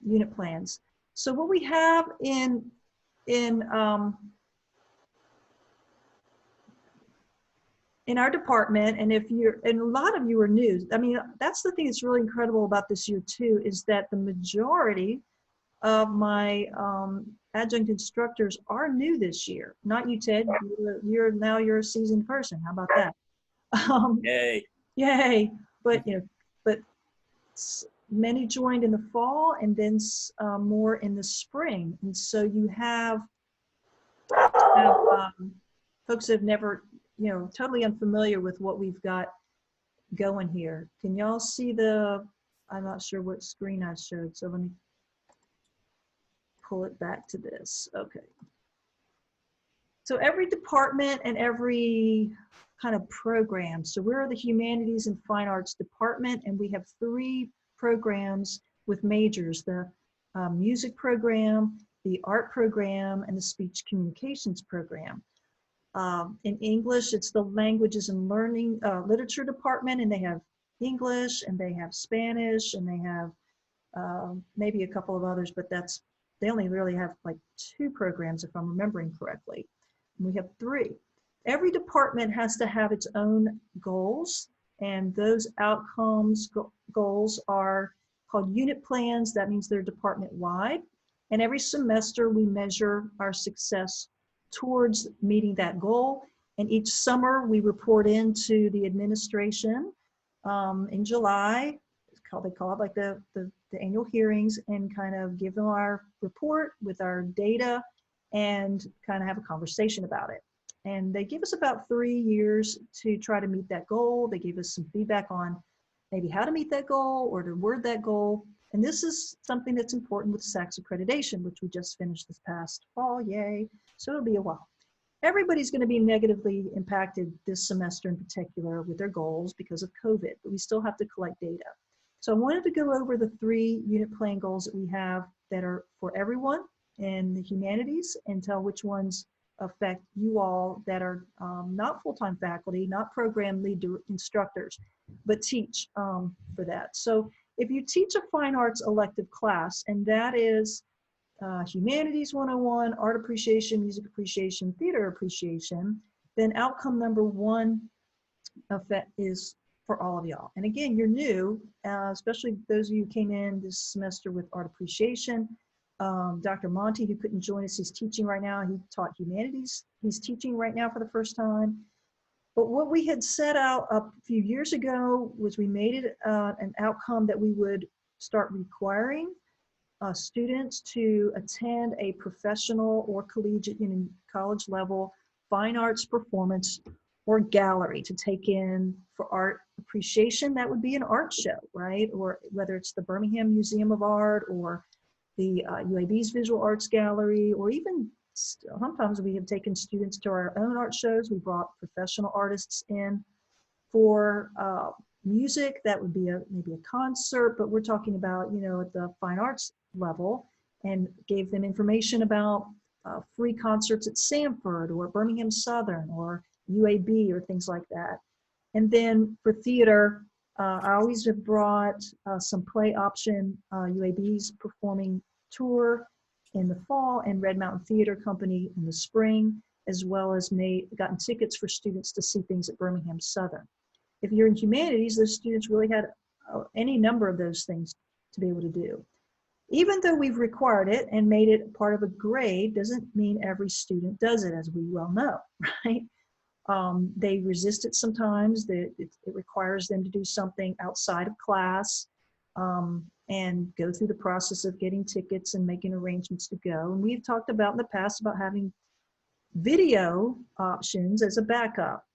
unit plans. So what we have in our department, and a lot of you are new. I mean, that's the thing that's really incredible about this year too, is that the majority of my adjunct instructors are new this year. Not you, Ted. You're a seasoned person. How about that? Yay! Yay! But many joined in the fall, and then more in the spring. And so you have folks that have never, totally unfamiliar with what we've got going here. Can y'all see I'm not sure what screen I showed, so let me pull it back to this. Okay. So every department and every kind of program. So we're the Humanities and Fine Arts Department, and we have 3 programs with majors: the music program, the art program, and the speech communications program. In English, it's the Languages and Learning Literature Department, and they have English, and they have Spanish, and they have maybe a couple of others, but they only really have like 2 programs, if I'm remembering correctly. And we have 3. Every department has to have its own goals, and those outcomes goals are called unit plans. That means they're department-wide. And every semester we measure our success towards meeting that goal. And each summer we report into the administration in July. They call it like the annual hearings, and kind of give them our report with our data and kind of have a conversation about it. And they give us about 3 years to try to meet that goal. They give us some feedback on maybe how to meet that goal or to word that goal. And this is something that's important with SACS accreditation, which we just finished this past fall, yay. So it'll be a while. Everybody's going to be negatively impacted this semester in particular with their goals because of COVID, but we still have to collect data. So I wanted to go over the 3 unit plan goals that we have that are for everyone in the humanities, and tell which ones affect you all that are not full-time faculty, not program lead instructors, but teach for that. So if you teach a fine arts elective class, and that is Humanities 101, Art Appreciation, Music Appreciation, Theater Appreciation, then outcome number 1 effect is for all of y'all. And again, you're new, especially those of you who came in this semester with Art Appreciation. Dr. Monty, who couldn't join us, he's teaching right now. He taught humanities. He's teaching right now for the first time. But what we had set out a few years ago was we made it an outcome that we would start requiring students to attend a professional or collegiate, college level fine arts performance or gallery to take in for art appreciation. That would be an art show, right? Or whether it's the Birmingham Museum of Art or the UAB's Visual Arts Gallery, or even sometimes we have taken students to our own art shows. We brought professional artists in for music. That would be maybe a concert, but we're talking about, at the fine arts level, and gave them information about free concerts at Samford or Birmingham Southern or UAB or things like that. And then for theater, I always have brought some play option, UAB's performing tour in the fall and Red Mountain Theater Company in the spring. as well as gotten tickets for students to see things at Birmingham Southern. If you're in humanities, those students really had any number of those things to be able to do. Even though we've required it and made it part of a grade, doesn't mean every student does it, as we well know, right? They resist it sometimes. It requires them to do something outside of class and go through the process of getting tickets and making arrangements to go. And we've talked about in the past about having video options as a backup.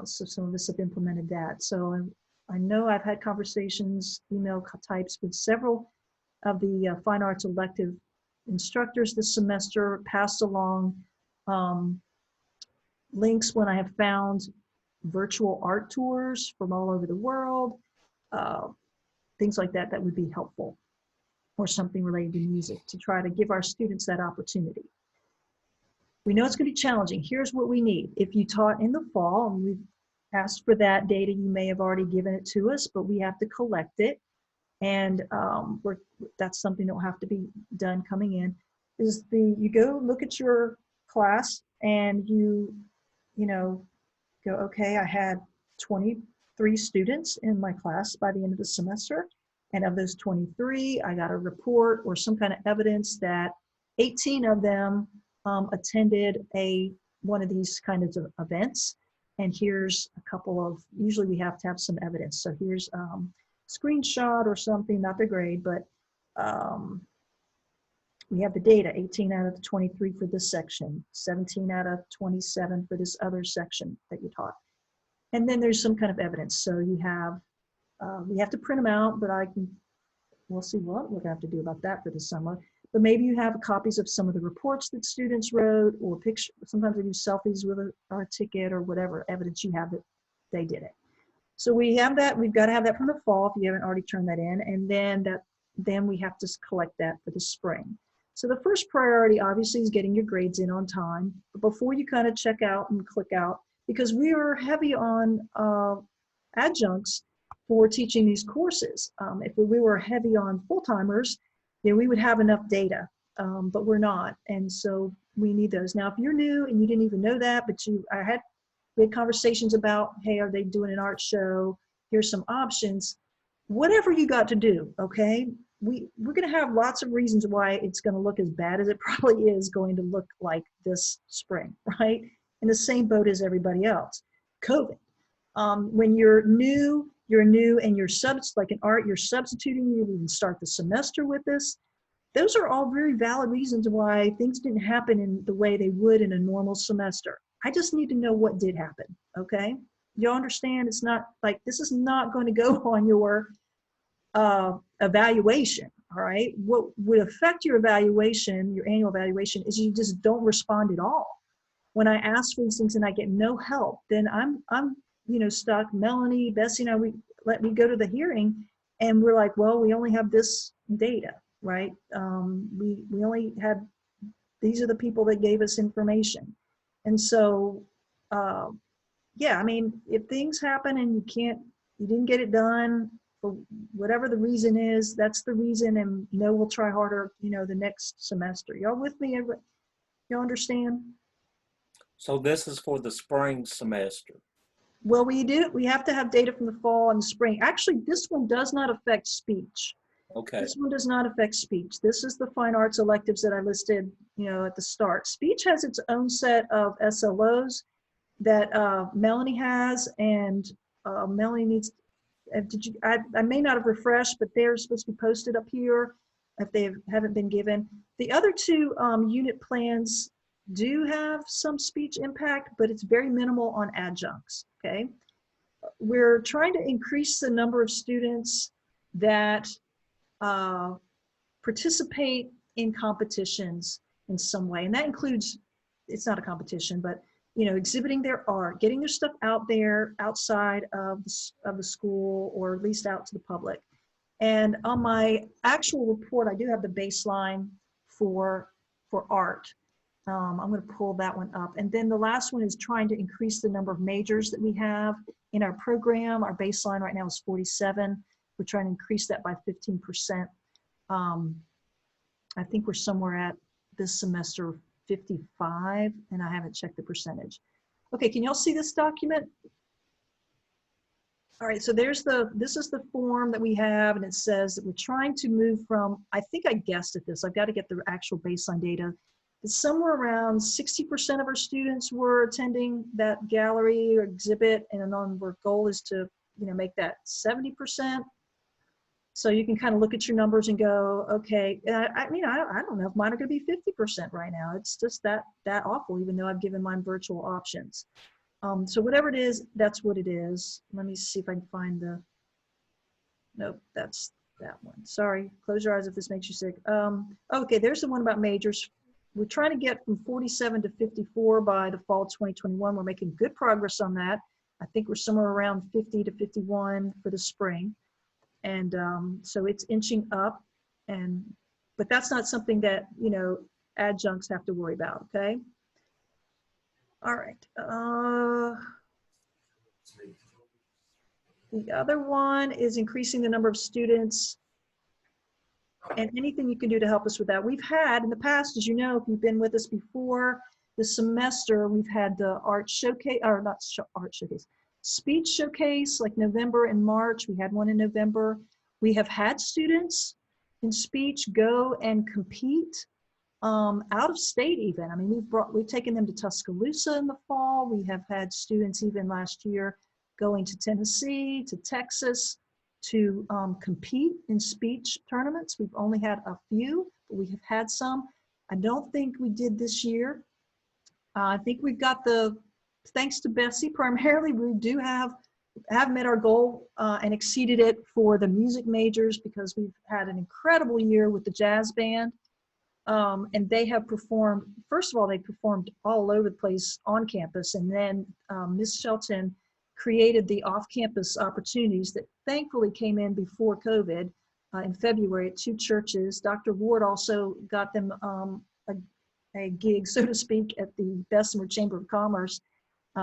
So some of us have implemented that. So I know I've had conversations, email types with several of the fine arts elective instructors this semester, passed along links when I have found virtual art tours from all over the world, things like that would be helpful, or something related to music to try to give our students that opportunity. We know it's going to be challenging. Here's what we need. If you taught in the fall, and we've asked for that data, you may have already given it to us, but we have to collect it. And that's something that will have to be done coming in, is you go look at your class and you know, go, okay, I had 23 students in my class by the end of the semester. And of those 23, I got a report or some kind of evidence that 18 of them attended one of these kinds of events. And here's a couple of, usually we have to have some evidence. So here's screenshot or something, not the grade, but we have the data, 18 out of the 23 for this section, 17 out of 27 for this other section that you taught. And then there's some kind of evidence. So you have, we have to print them out, but we'll see what we're gonna have to do about that for the summer. But maybe you have copies of some of the reports that students wrote, or picture. Sometimes we do selfies with our ticket or whatever evidence you have that they did it. So we have that. We've got to have that from the fall if you haven't already turned that in, and then we have to collect that for the spring. So the first priority obviously is getting your grades in on time. But before you kind of check out and click out, because we are heavy on adjuncts for teaching these courses. If we were heavy on full-timers, then we would have enough data, but we're not. And so we need those. Now, if you're new and you didn't even know that, but we had conversations about, hey, are they doing an art show? Here's some options. Whatever you got to do, okay? We're going to have lots of reasons why it's going to look as bad as it probably is going to look like this spring, right? In the same boat as everybody else. COVID. When you're new and you're like in art, you're substituting, you didn't start the semester with this. Those are all very valid reasons why things didn't happen in the way they would in a normal semester. I just need to know what did happen, okay? You understand? It's not like, this is not going to go on your evaluation, all right? What would affect your evaluation, your annual evaluation, is you just don't respond at all. When I ask for these things and I get no help, then I'm stuck. Melanie, Bessie and I, we go to the hearing and we're like, well, we only have this data, right? We only had, these are the people that gave us information. And so, yeah, I mean, if things happen and you didn't get it done for whatever the reason is, that's the reason, and we'll try harder, the next semester. Y'all with me? Y'all understand? So this is for the spring semester. Well, we have to have data from the fall and the spring. Actually, this one does not affect speech. Okay. This one does not affect speech. This is the fine arts electives that I listed, at the start. Speech has its own set of SLOs that Melanie has, and Melanie needs, I may not have refreshed, but they're supposed to be posted up here if they haven't been given. The other two unit plans do have some speech impact, but it's very minimal on adjuncts, okay? We're trying to increase the number of students that participate in competitions in some way. And that includes, it's not a competition, but exhibiting their art, getting their stuff out there outside of the school, or at least out to the public. And on my actual report, I do have the baseline for art. I'm going to pull that one up. And then the last one is trying to increase the number of majors that we have in our program. Our baseline right now is 47. We're trying to increase that by 15%. I think we're somewhere at this semester 55, and I haven't checked the percentage. Okay, can y'all see this document? All right, so this is the form that we have, and it says that we're trying to move from, I think I guessed at this, I've got to get the actual baseline data. It's somewhere around 60% of our students were attending that gallery or exhibit, and then our goal is to, make that 70%. So you can kind of look at your numbers and go, okay, I don't know if mine are going to be 50% right now. It's just that awful, even though I've given mine virtual options. So whatever it is, that's what it is. Let me see if I can find nope, that's that one. Sorry, close your eyes if this makes you sick. Okay, there's the one about majors. We're trying to get from 47 to 54 by the fall 2021. We're making good progress on that. I think we're somewhere around 50 to 51 for the spring. And so it's inching up, but that's not something that, adjuncts have to worry about, okay? All right. The other one is increasing the number of students, and anything you can do to help us with that. We've had in the past, as you know, if you've been with us before, this semester, we've had the art showcase, or not art showcase, speech showcase, like November and March. We had one in November. We have had students in speech go and compete out of state even. I mean, we've taken them to Tuscaloosa in the fall. We have had students even last year going to Tennessee, to Texas to compete in speech tournaments. We've only had a few, but we have had some. I don't think we did this year. I think we've got thanks to Bessie, primarily, we do have met our goal and exceeded it for the music majors, because we've had an incredible year with the jazz band. And they have performed, first of all, they performed all over the place on campus. And then Ms. Shelton created the off-campus opportunities that thankfully came in before COVID in February at 2 churches. Dr. Ward also got them a gig, so to speak, at the Bessemer Chamber of Commerce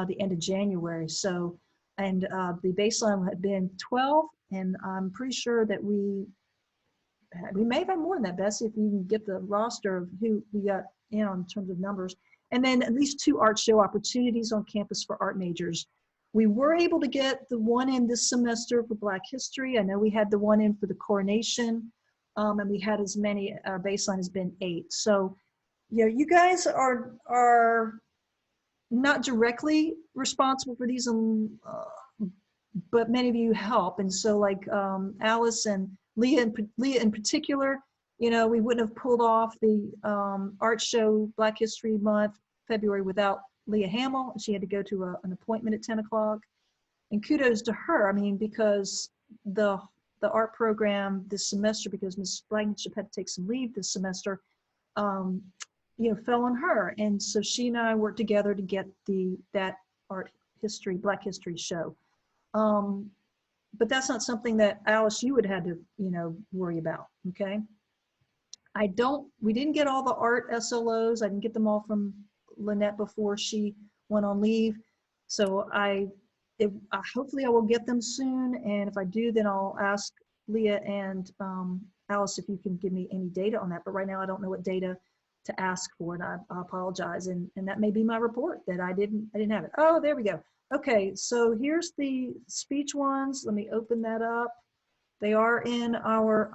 the end of January. So, and the baseline had been 12, and I'm pretty sure that we may have had more than that, Bessie, if you can get the roster of who we got in on terms of numbers. And then at least 2 art show opportunities on campus for art majors. We were able to get the one in this semester for Black History. I know we had the one in for the coronation, and we had as many, our baseline has been 8. So, you guys are not directly responsible for these, but many of you help. And so like Alice and Leah in particular, we wouldn't have pulled off the art show Black History Month, February, without Leah Hamill. She had to go to an appointment at 10 o'clock. And kudos to her, I mean, because the art program this semester, because Ms. Blankenship had to take some leave this semester, fell on her. And so she and I worked together to get that art history, Black History show. But that's not something that Alice, you would have to, worry about, okay? We didn't get all the art SLOs. I didn't get them all from Lynette before she went on leave. So hopefully I will get them soon. And if I do, then I'll ask Leah and Alice if you can give me any data on that. But right now I don't know what data to ask for, and I apologize. And that may be my report that I didn't have it. Oh, there we go. Okay, so here's the speech ones. Let me open that up. They are in our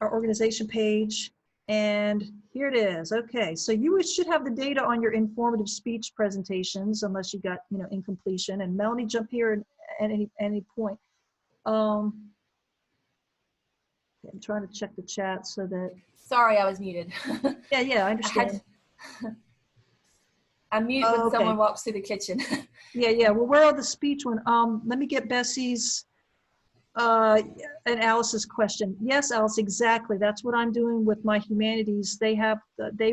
organization page, and here it is. Okay, so you should have the data on your informative speech presentations, unless you got incompletion. And Melanie, jump here at any point. I'm trying to check the chat so that. Sorry, I was muted. Yeah, I understand. I mute when someone walks through the kitchen. Yeah. Well, where are the speech one? Let me get Bessie's and Alice's question. Yes, Alice, exactly. That's what I'm doing with my humanities. They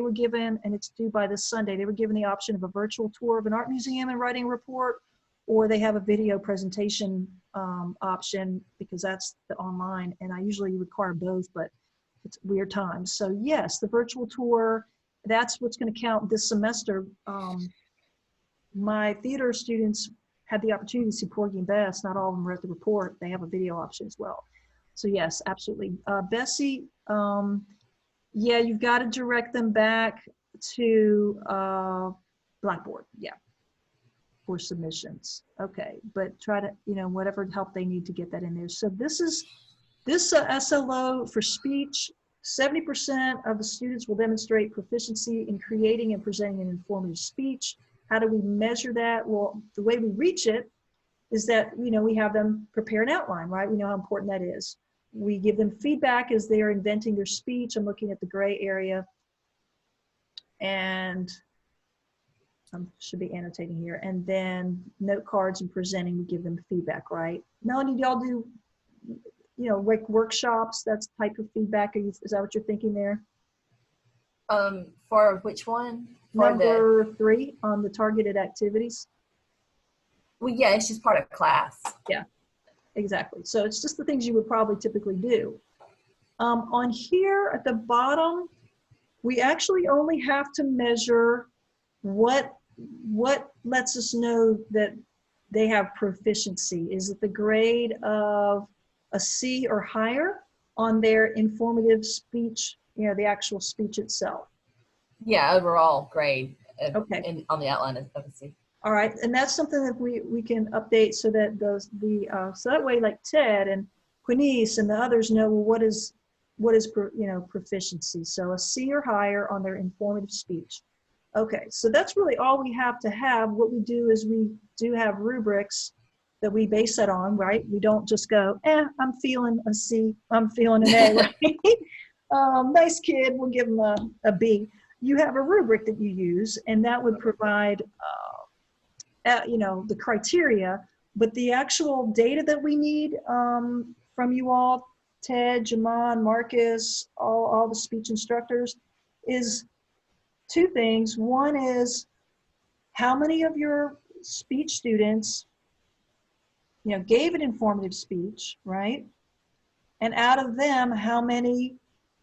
were given, and it's due by this Sunday, they were given the option of a virtual tour of an art museum and writing a report, or they have a video presentation option, because that's the online, and I usually require both, but it's weird times. So yes, the virtual tour, that's what's going to count this semester. My theater students had the opportunity to see Porgy and Bess. Not all of them read the report. They have a video option as well. So yes, absolutely. Bessie, Yeah, you've got to direct them back to Blackboard, yeah, for submissions. Okay, but try to, whatever help they need to get that in there. So this SLO for speech, 70% of the students will demonstrate proficiency in creating and presenting an informative speech. How do we measure that? Well, the way we reach it is that, we have them prepare an outline, right? We know how important that is. We give them feedback as they are inventing their speech. I'm looking at the gray area, and I should be annotating here. And then note cards and presenting, we give them feedback, right? Melanie, do y'all do, like workshops? That's type of feedback. Is that what you're thinking there? For which one? For Number 3 on the targeted activities. Well, yeah, it's just part of class. Yeah, exactly. So it's just the things you would probably typically do. On here at the bottom, we actually only have to measure what lets us know that they have proficiency. Is it the grade of a C or higher on their informative speech, the actual speech itself? Yeah, overall grade. Okay. On the outline of a C. All right, and that's something that we can update so that so that way, like Ted and Quinice and the others know, well, what is proficiency. So a C or higher on their informative speech. Okay, so that's really all we have to have. What we do is we do have rubrics that we base that on, right? We don't just go, I'm feeling a C, I'm feeling an A, right? Nice kid, we'll give them a B. You have a rubric that you use, and that would provide, the criteria, but the actual data that we need from you all, Ted, Jamon, Marcus, all the speech instructors, is 2 things. One is how many of your speech students, gave an informative speech, right? And out of them, how many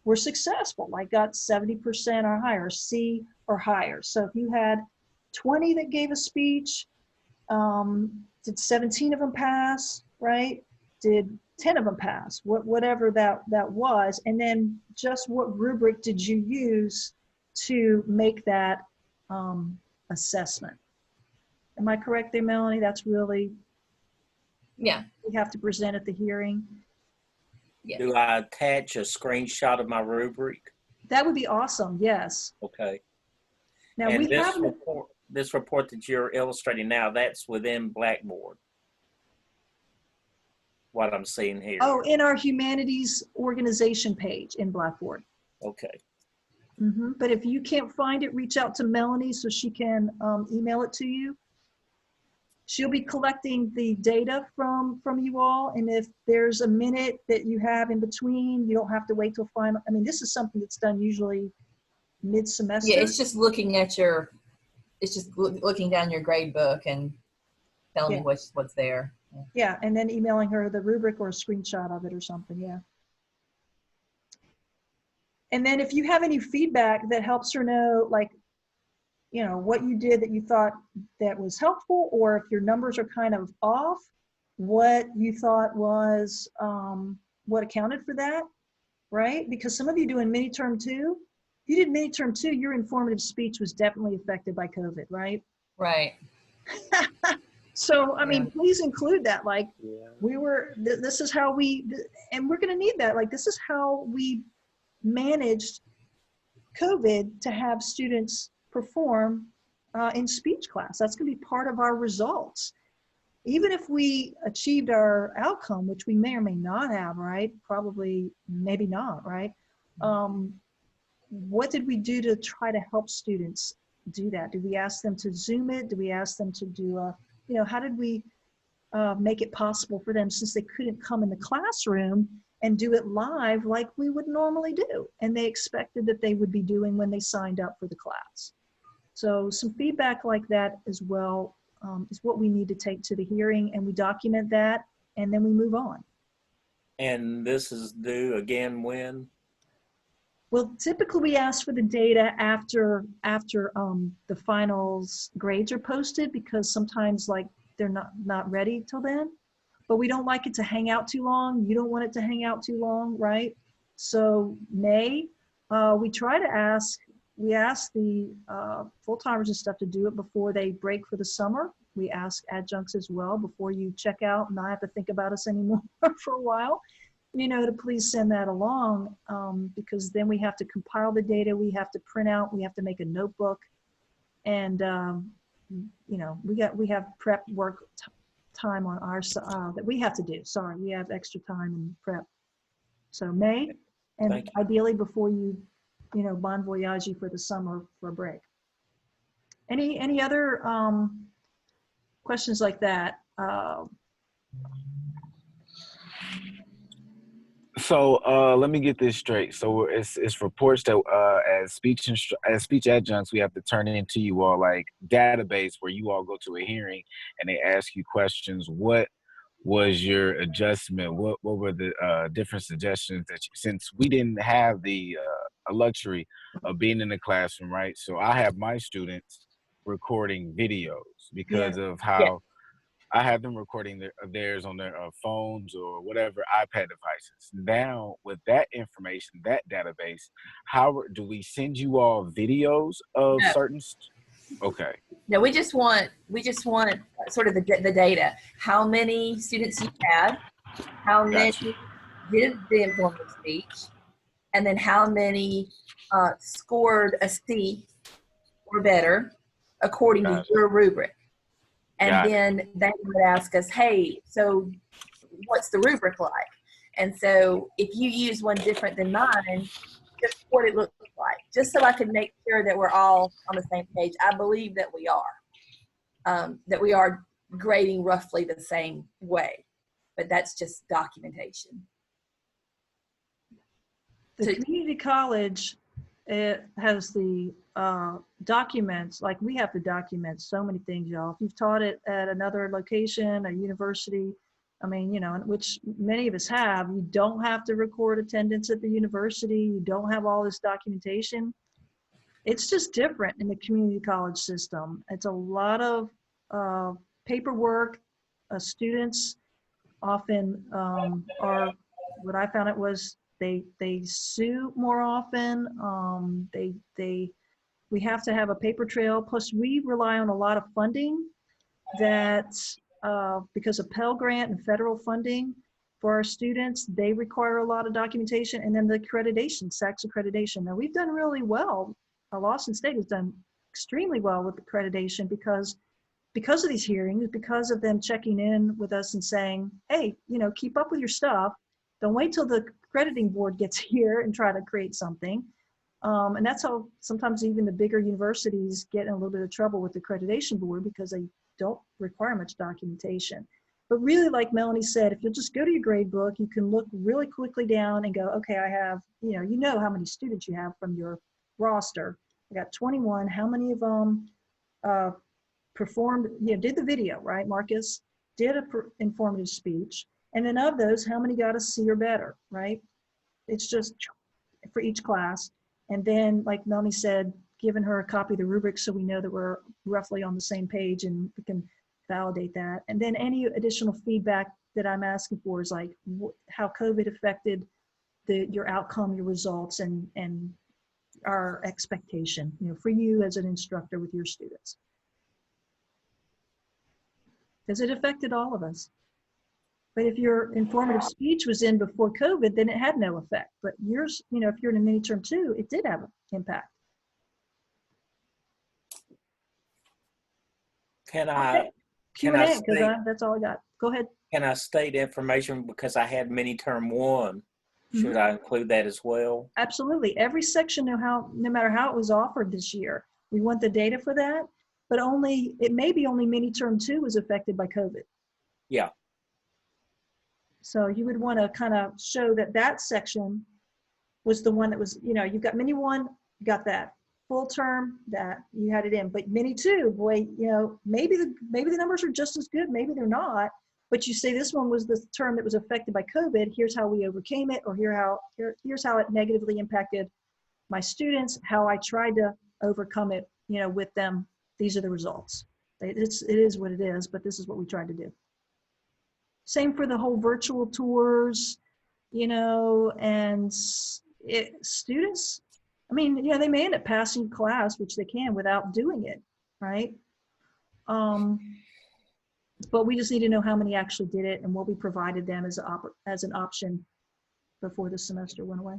were successful, like got 70% or higher, C or higher. So if you had 20 that gave a speech, did 17 of them pass, right? Did 10 of them pass? Whatever that was. And then just what rubric did you use to make that assessment? Am I correct there, Melanie? That's really, yeah, we have to present at the hearing. Yeah. Do I attach a screenshot of my rubric? That would be awesome, yes. Okay. Now and we have this report that you're illustrating now, that's within Blackboard. What I'm seeing here. Oh, in our humanities organization page in Blackboard. Okay. But if you can't find it, reach out to Melanie so she can email it to you. She'll be collecting the data from you all, and if there's a minute that you have in between, you don't have to wait till final. I mean, this is something that's done usually mid-semester. Yeah, it's just looking at looking down your grade book and telling you what's there. Yeah, and then emailing her the rubric or a screenshot of it or something, yeah. And then if you have any feedback that helps her know, like, what you did that you thought that was helpful, or if your numbers are kind of off, what you thought was, what accounted for that, right? Because some of you doing mini-term 2, if you did mini-term 2, your informative speech was definitely affected by COVID, right? Right. So, I mean, please include that. Like, this is how and we're going to need that. Like, this is how we managed COVID to have students perform in speech class. That's going to be part of our results. Even if we achieved our outcome, which we may or may not have, right? Probably, maybe not, right? What did we do to try to help students do that? Did we ask them to Zoom it? Did we ask them to do how did we make it possible for them, since they couldn't come in the classroom and do it live like we would normally do, and they expected that they would be doing when they signed up for the class. So some feedback like that as well is what we need to take to the hearing, and we document that, and then we move on. And this is due again when? Well, typically we ask for the data after the finals grades are posted, because sometimes like they're not ready till then. But we don't like it to hang out too long. You don't want it to hang out too long, right? So May, We try to ask, we ask the full-timers and stuff to do it before they break for the summer. We ask adjuncts as well before you check out and not have to think about us anymore for a while, you know, to please send that along, because then we have to compile the data, we have to print out, we have to make a notebook, and you know, we have prep work time on our side that we have to do. Sorry, we have extra time and prep. So May, and ideally before you know, bon voyage for the summer for a break. Any other questions like that? So let me get this straight. So it's reports that as speech adjuncts, we have to turn it into you all like database where you all go to a hearing and they ask you questions. What was your adjustment? What were the different suggestions that since we didn't have the luxury of being in the classroom, right? So I have my students recording videos because of how I have them recording theirs on their phones or whatever iPad devices. Now, with that information, that database, how do we send you all videos of certain? Okay. No, we just want sort of the data. How many students you had, how many did the informative speech, and then how many scored a C or better according to your rubric. And then they would ask us, hey, so what's the rubric like? And so if you use one different than mine, just what it looks like, just so I can make sure that we're all on the same page. I believe that we are grading roughly the same way, but that's just documentation. The community college, it has the documents, like we have to document so many things, y'all. If you've taught it at another location, a university, I mean, you know, which many of us have, you don't have to record attendance at the university. You don't have all this documentation. It's just different in the community college system. It's a lot of paperwork. Students often are, what I found it was, they sue more often. We have to have a paper trail. Plus, we rely on a lot of funding that, because of Pell Grant and federal funding for our students, they require a lot of documentation. And then the accreditation, SACS accreditation. Now, we've done really well. Lawson State has done extremely well with accreditation because of these hearings, because of them checking in with us and saying, hey, you know, keep up with your stuff. Don't wait till the accrediting board gets here and try to create something. And that's how sometimes even the bigger universities get in a little bit of trouble with the accreditation board because they don't require much documentation. But really, like Melanie said, if you'll just go to your grade book, you can look really quickly down and go, okay, I have, you know how many students you have from your roster. I got 21. How many of them performed, you know, did the video, right, Marcus? Did a informative speech. And then of those, how many got a C or better, right? It's just for each class. And then, like Melanie said, giving her a copy of the rubric so we know that we're roughly on the same page and we can validate that. And then any additional feedback that I'm asking for is like how COVID affected your outcome, your results, and our expectation, you know, for you as an instructor with your students. Because it affected all of us. But if your informative speech was in before COVID, then it had no effect. But yours, you know, if you're in a mini term 2, it did have an impact. Can I Q&A, because that's all I got. Go ahead. Can I state information because I had mini term 1? Should I include that as well? Absolutely. Every section, no matter how it was offered this year, we want the data for that. But it may be only mini term 2 was affected by COVID. Yeah. So you would want to kind of show that section was the one that was, you know, you've got mini 1, you got that full term that you had it in, but mini 2, boy, you know, maybe the numbers are just as good, maybe they're not, but you say this one was the term that was affected by COVID. Here's how we overcame it, or here's how it negatively impacted my students, how I tried to overcome it, you know, with them. These are the results. It is what it is, but this is what we tried to do. Same for the whole virtual tours, you know, and students I mean, they may end up passing class, which they can without doing it, right? But we just need to know how many actually did it and what we provided them as an option before the semester went away.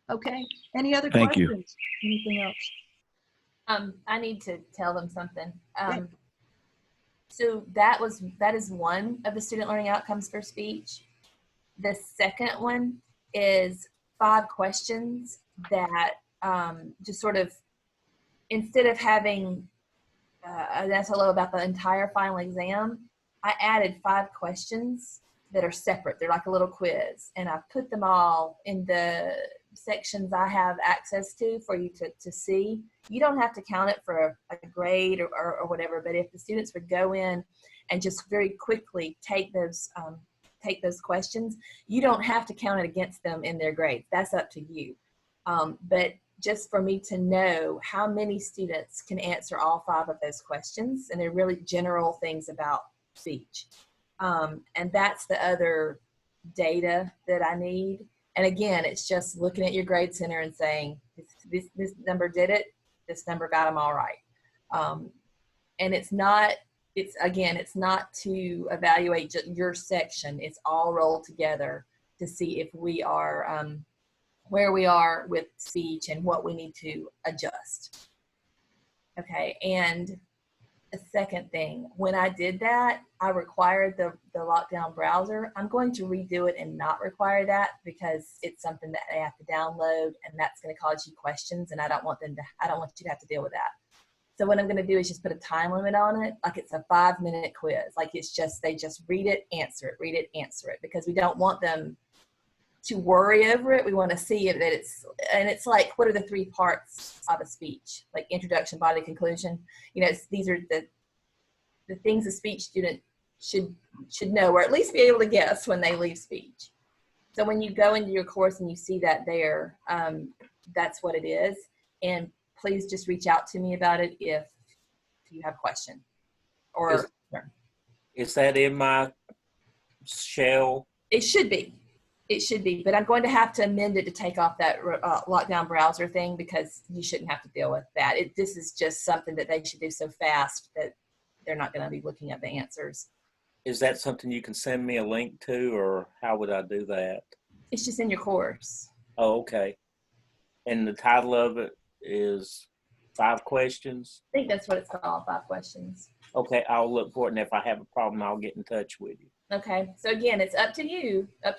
Okay, any other Thank you. questions? Anything else? I need to tell them something. Yeah. So that is one of the student learning outcomes for speech. The second one is 5 questions that just sort of, instead of having an SLO about the entire final exam, I added 5 questions that are separate. They're like a little quiz, and I put them all in the sections I have access to for you to see. You don't have to count it for a grade or whatever, but if the students would go in and just very quickly take those questions, you don't have to count it against them in their grades. That's up to you. But just for me to know how many students can answer all 5 of those questions, and they're really general things about speech. And that's the other data that I need. And again, it's just looking at your grade center and saying, this number did it, this number got them all right. And it's not to evaluate just your section. It's all rolled together to see if we are, where we are with speech and what we need to adjust. Okay, and a second thing, when I did that, I required the lockdown browser. I'm going to redo it and not require that because it's something that they have to download, and that's going to cause you questions, and I don't want you to have to deal with that. So what I'm going to do is just put a time limit on it, like it's a 5-minute quiz. Like it's just, they just read it, answer it, because we don't want them to worry over it. We want to see that it's like, what are the 3 parts of a speech? Like introduction, body, conclusion. These are the things a speech student should know, or at least be able to guess when they leave speech. So when you go into your course and you see that there, that's what it is. And please just reach out to me about it if you have a question. Or is that in my shell? It should be. It should be, but I'm going to have to amend it to take off that lockdown browser thing, because you shouldn't have to deal with that. This is just something that they should do so fast that they're not going to be looking at the answers. Is that something you can send me a link to, or how would I do that? It's just in your course. Oh, okay. And the title of it is 5 questions? I think that's what it's called, 5 questions. Okay, I'll look for it, and if I have a problem, I'll get in touch with you. Okay, so again, it's up to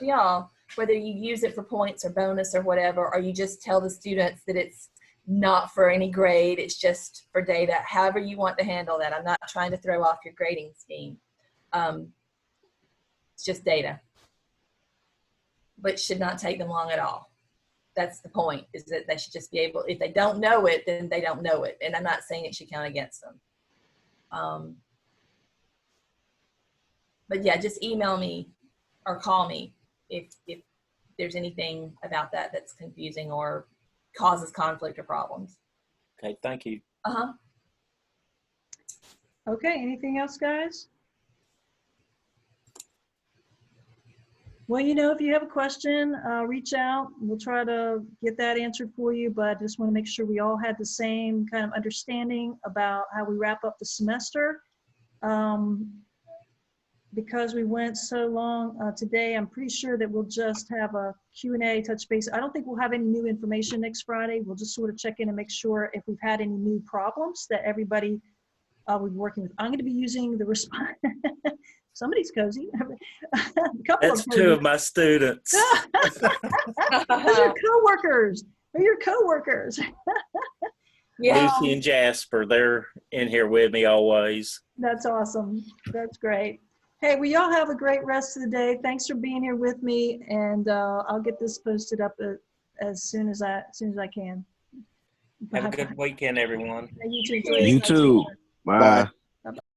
y'all, whether you use it for points or bonus or whatever, or you just tell the students that it's not for any grade, it's just for data, however you want to handle that. I'm not trying to throw off your grading scheme. It's just data, but it should not take them long at all. That's the point, is that they should just be able, if they don't know it, then they don't know it. And I'm not saying it should count against them. But yeah, just email me or call me if there's anything about that that's confusing or causes conflict or problems. Okay, thank you. Okay, anything else, guys? Well, if you have a question, reach out. We'll try to get that answered for you, but I just want to make sure we all had the same kind of understanding about how we wrap up the semester. Because we went so long today, I'm pretty sure that we'll just have a Q&A, touch base. I don't think we'll have any new information next Friday. We'll just sort of check in and make sure if we've had any new problems that everybody we'll be working with. I'm going to be using the response. Somebody's cozy. That's 2 of my students. Those are coworkers. They're your coworkers. Yeah. Lucy and Jasper, they're in here with me always. That's awesome. That's great. Hey, well, y'all have a great rest of the day. Thanks for being here with me, and I'll get this posted up as soon as I can. Have a good weekend, everyone. You too. You too. Bye.